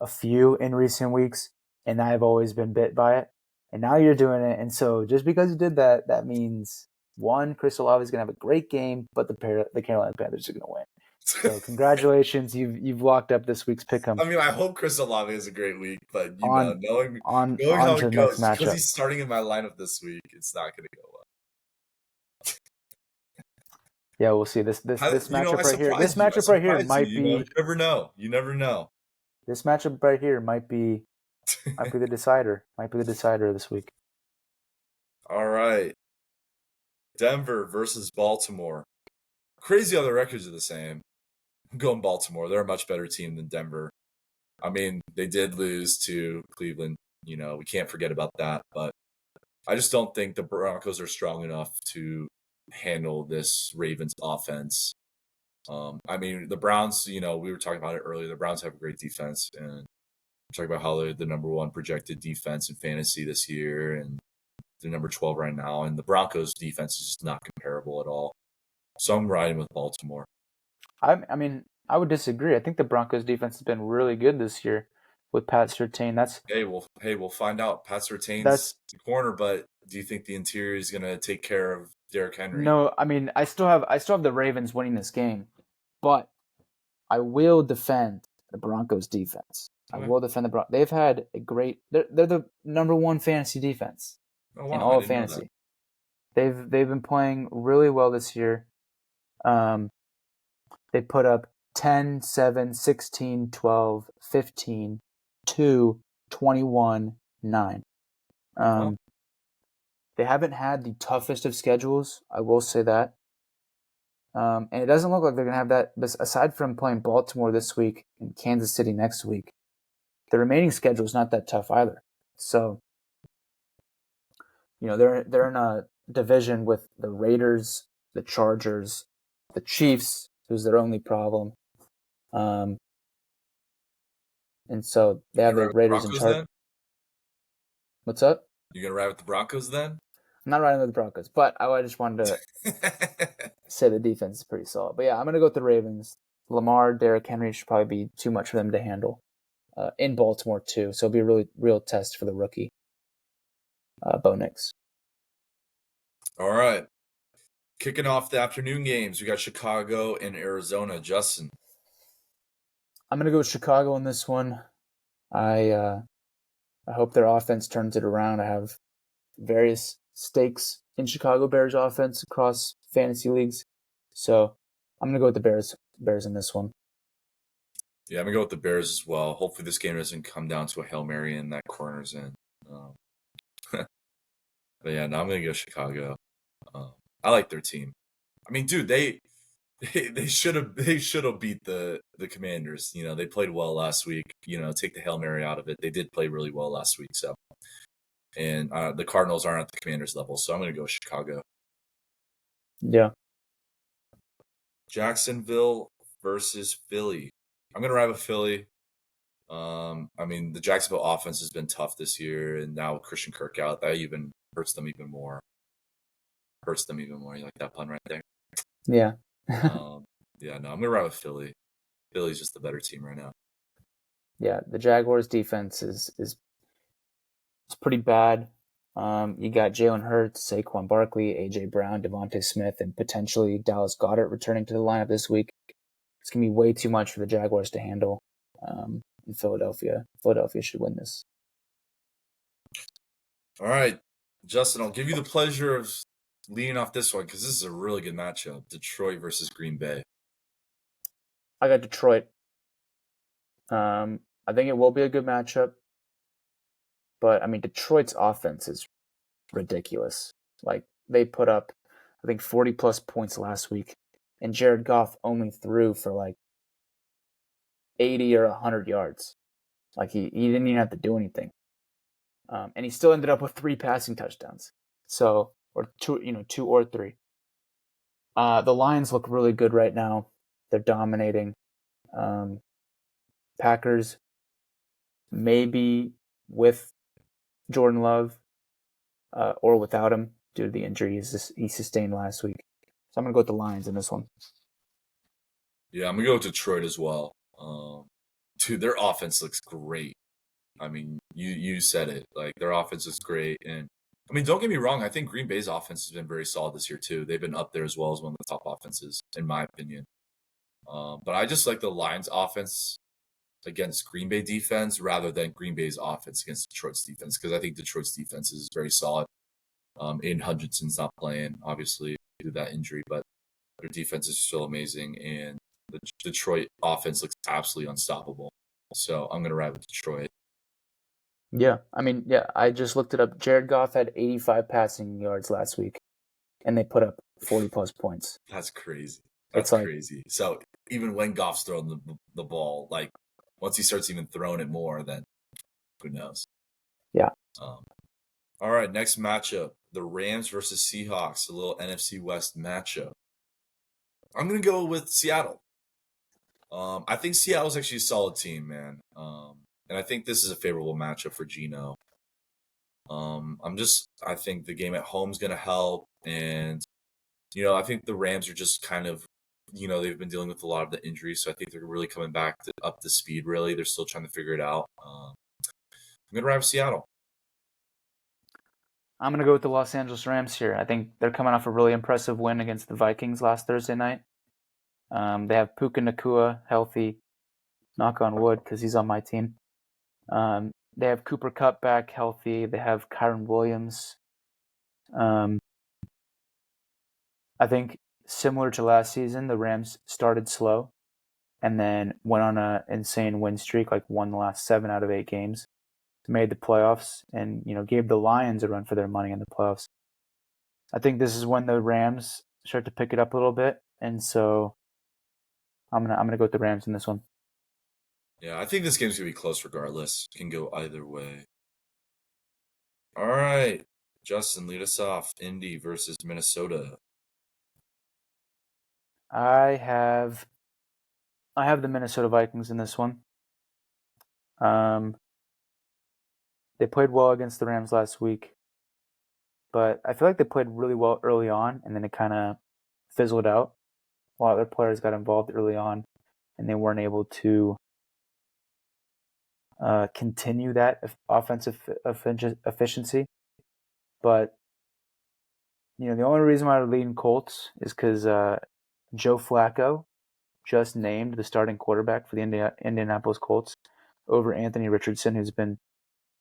a few in recent weeks and I've always been bit by it. And now you're doing it. And so just because you did that, that means one, Chris Olave is going to have a great game, but the Carolina Panthers are going to win. So congratulations, you've locked up this week's pick'em. I mean, I hope Chris Olave has a great week, but knowing how it goes, because he's starting in my lineup this week, it's not going to go well. Yeah, we'll see. This matchup right here. This matchup right here might be. You never know. You never know. This matchup right here might be the decider. Might be the decider this week. All right. Denver versus Baltimore. Crazy how the records are the same. I'm going Baltimore. They're a much better team than Denver. I mean, they did lose to Cleveland. We can't forget about that. But I just don't think the Broncos are strong enough to handle this Ravens offense. I mean, the Browns, we were talking about it earlier. The Browns have a great defense. And we're talking about how they're the number 1 projected defense in fantasy this year. And they're number 12 right now. And the Broncos defense is just not comparable at all. So I'm riding with Baltimore. I mean, I would disagree. I think the Broncos defense has been really good this year with Pat Surtain. We'll find out. Pat Surtain's the corner, but do you think the interior is going to take care of Derrick Henry? No, I mean, I still have the Ravens winning this game, but I will defend the Broncos defense. Okay. I will defend the Broncos. They've had a great. They're the number 1 fantasy defense in all of fantasy. They've been playing really well this year. they put up 10, 7, 16, 12, 15, 2, 21, 9. They haven't had the toughest of schedules, I will say that. And it doesn't look like they're going to have that. But aside from playing Baltimore this week and Kansas City next week, the remaining schedule is not that tough either. So, they're in a division with the Raiders, the Chargers, the Chiefs, who's their only problem. And so they have the Raiders and Chargers. What's up? You gonna ride with the Broncos then? I'm not riding with the Broncos, but I just wanted to say the defense is pretty solid. But yeah, I'm gonna go with the Ravens. Lamar, Derrick Henry should probably be too much for them to handle in Baltimore too. So it'll be a really real test for the rookie, Bo Nix. All right. Kicking off the afternoon games, we got Chicago and Arizona. Justin. I'm gonna go with Chicago in this one. I hope their offense turns it around. I have various stakes in Chicago Bears offense across fantasy leagues, so I'm gonna go with the Bears in this one. Yeah, I'm gonna go with the Bears as well. Hopefully, this game doesn't come down to a Hail Mary and that corner's in. But yeah, no, I'm gonna go Chicago. I like their team. I mean, dude, they should have beat the Commanders. They played well last week. Take the Hail Mary out of it. They did play really well last week. So, and the Cardinals aren't at the Commanders level, so I'm gonna go Chicago. Yeah. Jacksonville versus Philly. I'm gonna ride with Philly. I mean, the Jacksonville offense has been tough this year, and now with Christian Kirk out, that even hurts them even more. You like that pun right there? Yeah. Yeah, no, I'm gonna ride with Philly. Philly's just the better team right now. Yeah, the Jaguars defense is pretty bad. You got Jalen Hurts, Saquon Barkley, AJ Brown, Devontae Smith, and potentially Dallas Goedert returning to the lineup this week. It's gonna be way too much for the Jaguars to handle. In Philadelphia. Philadelphia should win this. All right, Justin, I'll give you the pleasure of leading off this one because this is a really good matchup. Detroit versus Green Bay. I got Detroit. I think it will be a good matchup. But, I mean, Detroit's offense is ridiculous. Like, they put up, I think, 40-plus points last week. And Jared Goff only threw for, 80 or 100 yards. Like, he didn't even have to do anything. And he still ended up with 3 passing touchdowns. So, or 2 or 3. The Lions look really good right now. They're dominating. Packers, maybe with Jordan Love or without him due to the injury he sustained last week. So I'm going to go with the Lions in this one. Yeah, I'm going to go with Detroit as well. Dude, their offense looks great. I mean, you said it. Like, their offense is great. And, I mean, don't get me wrong. I think Green Bay's offense has been very solid this year, too. They've been up there as well as one of the top offenses, in my opinion. But I just like the Lions' offense against Green Bay defense rather than Green Bay's offense against Detroit's defense because I think Detroit's defense is very solid. Aiden Hutchinson's not playing, obviously, due to that injury, but their defense is still amazing, and the Detroit offense looks absolutely unstoppable. So I'm going to ride with Detroit. Yeah, I mean, I just looked it up. Jared Goff had 85 passing yards last week, and they put up 40-plus points. That's crazy. That's crazy. So even when Goff's throwing the ball, like, once he starts even throwing it more, then who knows? Yeah. All right, next matchup. The Rams versus Seahawks, a little NFC West matchup. I'm going to go with Seattle. I think Seattle's actually a solid team, man. And I think this is a favorable matchup for Geno. I think the game at home is going to help. And, I think the Rams are just kind of, they've been dealing with a lot of the injuries. So I think they're really coming back up to speed, really. They're still trying to figure it out. I'm going to ride with Seattle. I'm going to go with the Los Angeles Rams here. I think they're coming off a really impressive win against the Vikings last Thursday night. They have Puka Nacua healthy, knock on wood, because he's on my team. They have Cooper Kupp back healthy. They have Kyren Williams. I think similar to last season, the Rams started slow and then went on an insane win streak, like won the last 7 out of 8 games, made the playoffs, and gave the Lions a run for their money in the playoffs. I think this is when the Rams start to pick it up a little bit, and so I'm gonna go with the Rams in this one. Yeah, I think this game's gonna be close regardless. Can go either way. All right, Justin, lead us off. Indy versus Minnesota. I have the Minnesota Vikings in this one. They played well against the Rams last week, but I feel like they played really well early on, and then it kind of fizzled out. A lot of their players got involved early on, and they weren't able to continue that offensive efficiency. But the only reason why they're leading Colts is because Joe Flacco just named the starting quarterback for the Indianapolis Colts over Anthony Richardson, who's been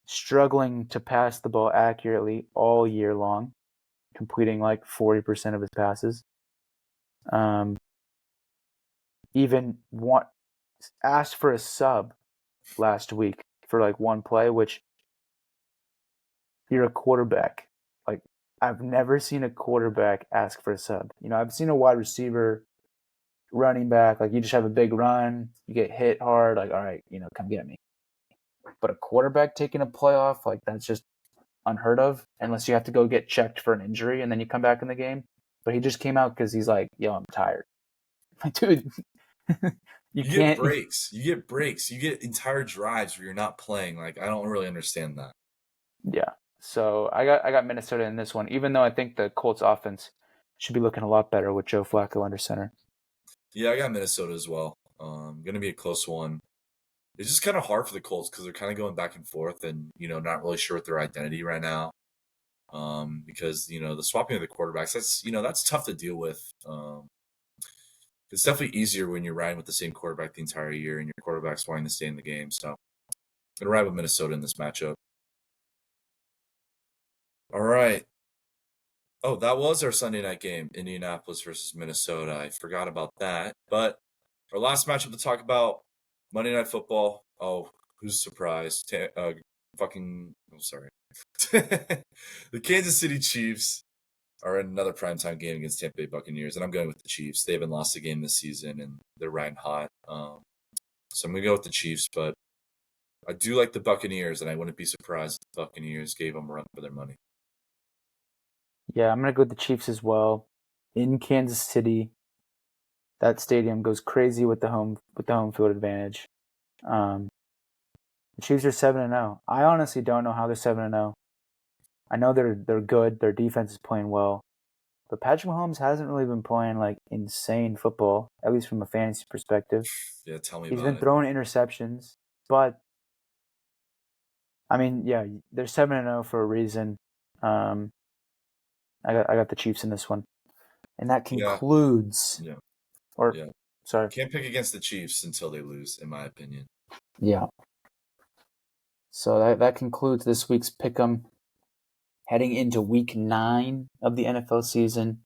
struggling to pass the ball accurately all year long, completing like 40% of his passes. Even asked for a sub last week for like one play, which you're a quarterback. Like, I've never seen a quarterback ask for a sub. I've seen a wide receiver, running back, like you just have a big run, you get hit hard, like, all right, come get me. But a quarterback taking a play off, like that's just unheard of unless you have to go get checked for an injury and then you come back in the game. But he just came out because he's like, yo, I'm tired. Like, dude, you can't. Get breaks. You get breaks. You get entire drives where you're not playing. Like, I don't really understand that. Yeah. So I got Minnesota in this one, even though I think the Colts offense should be looking a lot better with Joe Flacco under center. Yeah, I got Minnesota as well. Gonna be a close one. It's just kind of hard for the Colts because they're kind of going back and forth and, not really sure what their identity right now. Because, the swapping of the quarterbacks, that's tough to deal with. It's definitely easier when you're riding with the same quarterback the entire year and your quarterback's wanting to stay in the game. So I'm going to ride with Minnesota in this matchup. All right. Oh, that was our Sunday night game, Indianapolis versus Minnesota. I forgot about that. But our last matchup to talk about, Monday Night Football. Oh, who's surprised? Sorry. The Kansas City Chiefs are in another primetime game against Tampa Bay Buccaneers, and I'm going with the Chiefs. They haven't lost a game this season, and they're riding hot. So I'm going to go with the Chiefs, but I do like the Buccaneers, and I wouldn't be surprised if the Buccaneers gave them a run for their money. Yeah, I'm going to go with the Chiefs as well. In Kansas City, that stadium goes crazy with the home field advantage. The Chiefs are 7-0. I honestly don't know how they're 7-0. I know they're good. Their defense is playing well, but Patrick Mahomes hasn't really been playing like insane football, at least from a fantasy perspective. Yeah, tell me He's about been it. throwing interceptions, but I mean, yeah, they're 7-0 for a reason. I got the Chiefs in this one, and that concludes. Yeah. Sorry. Can't pick against the Chiefs until they lose, in my opinion. Yeah. So that concludes this week's Pick'em. Heading into week 9 of the NFL season.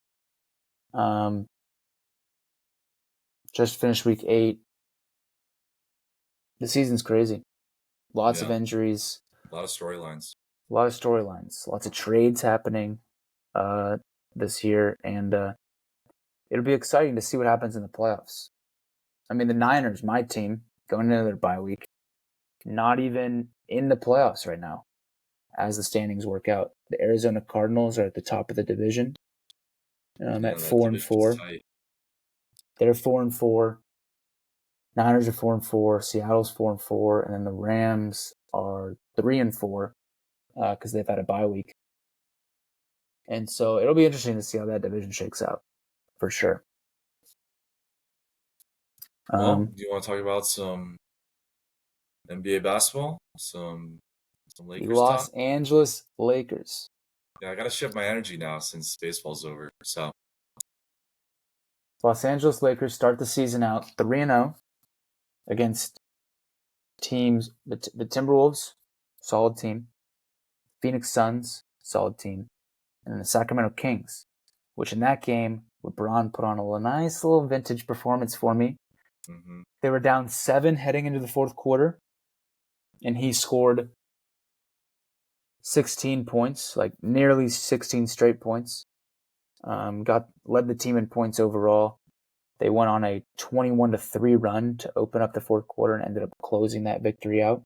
Just finished week 8. The season's crazy. Lots of injuries. A lot of storylines. Lots of trades happening this year, and it'll be exciting to see what happens in the playoffs. I mean, the Niners, my team, going into their bye week, not even in the playoffs right now as the standings work out. The Arizona Cardinals are at the top of the division at 4-4. They're 4-4. Niners are 4-4. Seattle's 4-4, and then the Rams are 3-4 because they've had a bye week. And so it'll be interesting to see how that division shakes out, for sure. Well, do you want to talk about some NBA basketball? Some Lakers Los talk? Angeles Lakers. Yeah, I got to shift my energy now since baseball's over. So Los Angeles Lakers start the season out 3-0 against teams, the Timberwolves, solid team, Phoenix Suns, solid team, and the Sacramento Kings, which in that game LeBron put on a nice little vintage performance for me. Mm-hmm. They were down 7 heading into the fourth quarter, and he scored 16 points, like nearly 16 straight points. Led the team in points overall. They went on a 21-3 run to open up the fourth quarter and ended up closing that victory out.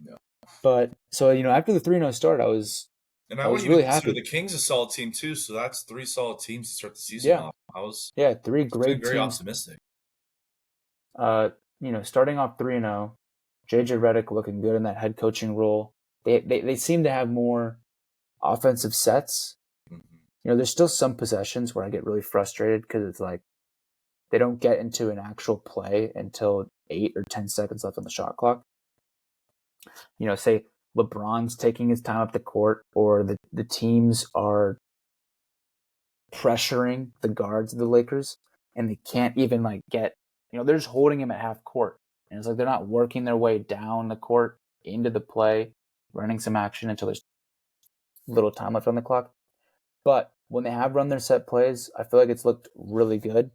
Yeah. But so after the 3-0 start, I was wouldn't really even consider happy. the Kings a solid team too. So that's 3 solid teams to start the season Yeah. off. I was 3 great very teams. optimistic. Starting off 3-0, JJ Redick looking good in that head coaching role. They seem to have more offensive sets. Mm-hmm. There's still some possessions where I get really frustrated because it's like they don't get into an actual play until 8 or 10 seconds left on the shot clock. Say LeBron's taking his time up the court, or the teams are pressuring the guards of the Lakers, and they can't even get, they're just holding him at half court. And it's like they're not working their way down the court into the play, running some action until there's little time left on the clock. But when they have run their set plays, I feel like it's looked really good.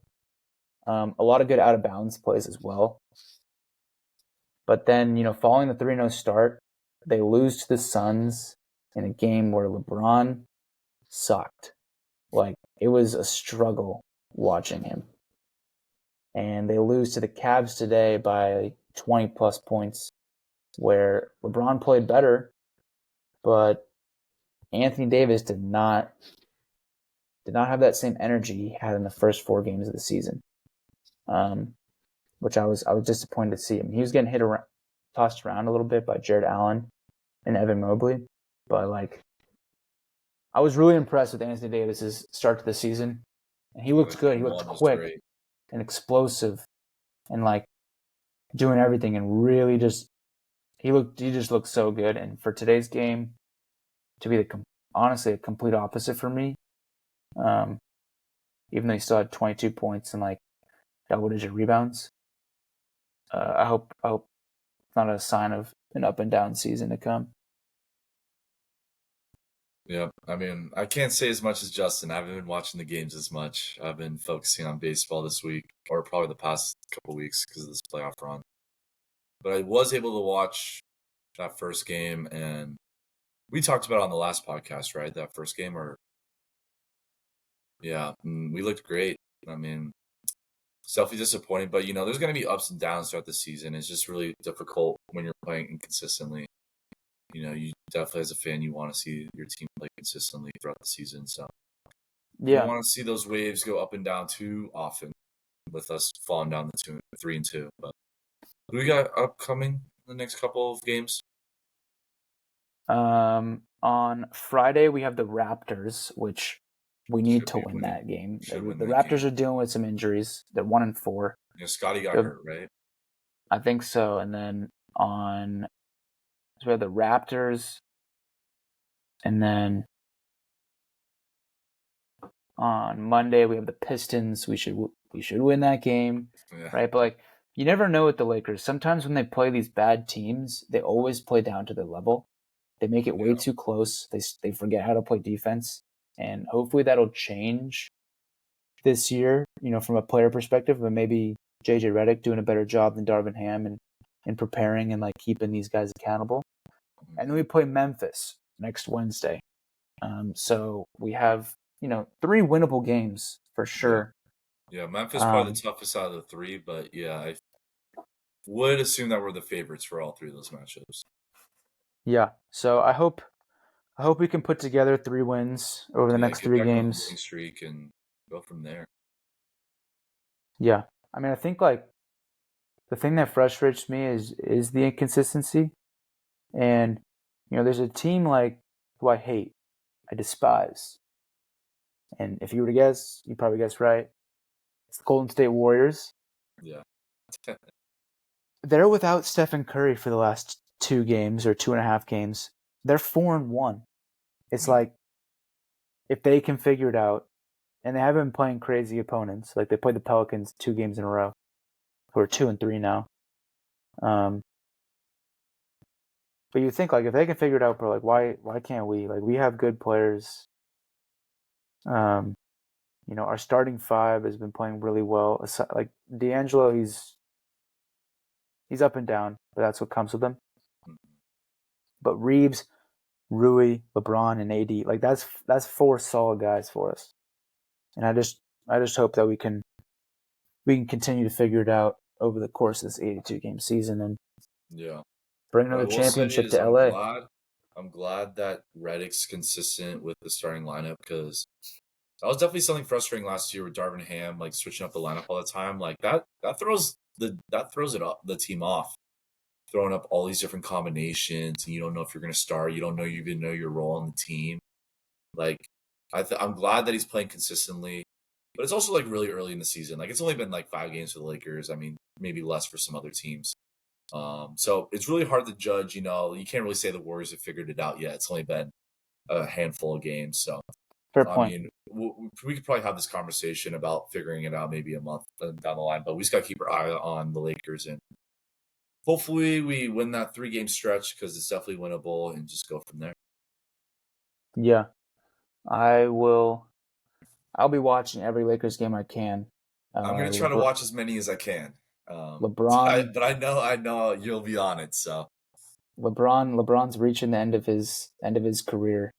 A lot of good out of bounds plays as well. But then, following the 3-0 start, they lose to the Suns in a game where LeBron sucked. Like, it was a struggle watching him. And they lose to the Cavs today by 20 plus points, where LeBron played better, but Anthony Davis did not have that same energy he had in the first 4 games of the season. Which I was disappointed to see him. He was getting tossed around a little bit by Jared Allen and Evan Mobley, but I was really impressed with Anthony Davis's start to the season, and he looked good. He looked quick and explosive, and doing everything, and really he just looked so good. And for today's game to be honestly a complete opposite for me, even though he still had 22 points and double-digit rebounds. I hope it's not a sign of an up and down season to come. Yeah, I mean, I can't say as much as Justin. I haven't been watching the games as much. I've been focusing on baseball this week, or probably the past couple weeks because of this playoff run. But I was able to watch that first game, and we talked about it on the last podcast, right? That first game, yeah, we looked great. I mean, it's definitely disappointing, but there's going to be ups and downs throughout the season. It's just really difficult when you're playing inconsistently. You definitely, as a fan, you want to see your team play consistently throughout the season. So you don't want to see those waves go up and down too often, with us falling down the 3-2. But what do we got upcoming in the next couple of games? On Friday we have the Raptors, which we need to win that game. The Raptors are dealing with some injuries. They're 1-4. Scotty got hurt, right? I think so. And then so we have the Raptors, and then on Monday we have the Pistons. We should win that game, right? But you never know with the Lakers. Sometimes when they play these bad teams, they always play down to their level. They make it way too close. They forget how to play defense, and hopefully that'll change this year. From a player perspective, but maybe JJ Redick doing a better job than Darvin Ham in preparing and keeping these guys accountable. And then we play Memphis next Wednesday. So we have 3 winnable games for sure. Yeah, Memphis probably the toughest out of the 3, but yeah, I would assume that we're the favorites for all 3 of those matchups. Yeah, so I hope we can put together 3 wins over the next 3 games. Winning streak and go from there. Yeah, I mean, I think the thing that frustrates me is the inconsistency, and there's a team who I hate, I despise, and if you were to guess, you probably guess right. It's the Golden State Warriors. Yeah. They're without Stephen Curry for the last 2 games or 2.5 games. They're 4-1. It's if they can figure it out, and they haven't been playing crazy opponents. They played the Pelicans 2 games in a row, who are 2-3 now. But you think if they can figure it out, bro, why can't we? We have good players. Our starting five has been playing really well. Like D'Angelo, he's up and down, but that's what comes with him. But Reeves, Rui, LeBron, and AD, like that's four solid guys for us. And I just hope that we can continue to figure it out over the course of this 82 game season and bring another championship to LA. I'm glad that Redick's consistent with the starting lineup, because that was definitely something frustrating last year with Darvin Ham, like switching up the lineup all the time. Like that throws the team off, throwing up all these different combinations, and you don't know if you're going to start. You don't know even know your role on the team. Like I'm glad that he's playing consistently, but it's also like really early in the season. Like it's only been like 5 games for the Lakers. I mean, maybe less for some other teams. So it's really hard to judge. You can't really say the Warriors have figured it out yet. It's only been a handful of games. So fair point. I mean, we could probably have this conversation about figuring it out maybe a month down the line, but we just got to keep our eye on the Lakers, and hopefully we win that 3-game stretch, because it's definitely winnable, and just go from there. Yeah, I'll be watching every Lakers game I can. I'm going to try to watch as many as I can. LeBron, but I know you'll be on it. So LeBron's reaching the end of his career.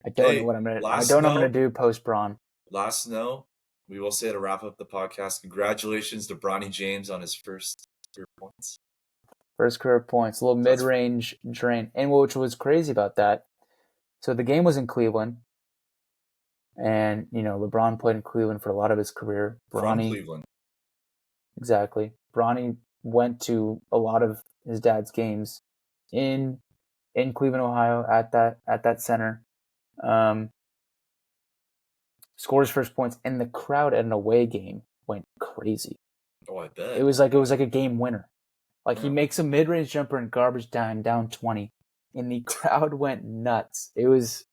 I don't know what I'm gonna do post Bron. Last note, we will say to wrap up the podcast, congratulations to Bronny James on his first career points. First career points, a little mid-range drain. And which was crazy about that, so the game was in Cleveland, and LeBron played in Cleveland for a lot of his career. From Cleveland. Exactly. Bronny went to a lot of his dad's games in Cleveland, Ohio, at that center. Scored his first points, and the crowd at an away game went crazy. Oh, I bet. It was like a game winner. Like he makes a mid-range jumper in garbage time, down 20, and the crowd went nuts. It was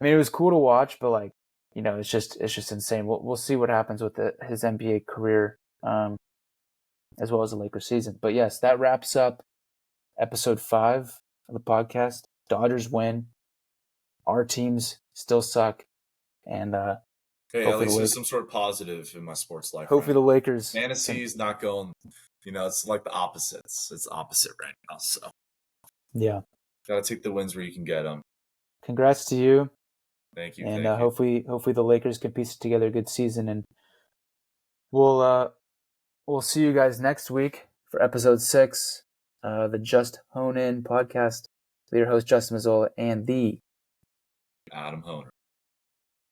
cool to watch, but it's just insane. We'll see what happens with his NBA career, as well as the Lakers season. But yes, that wraps up episode 5 of the podcast. Dodgers win. Our teams still suck, and hey, at least there's some sort of positive in my sports life. Hopefully the Lakers fantasy is not going. It's like the opposites. It's opposite right now. So yeah, gotta take the wins where you can get them. Congrats to you. Thank you. And hopefully the Lakers can piece together a good season, and we'll see you guys next week for episode 6, the Just Hone In podcast. With your host Justin Mazzola and the Adam Honer.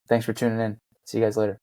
Thanks for tuning in. See you guys later.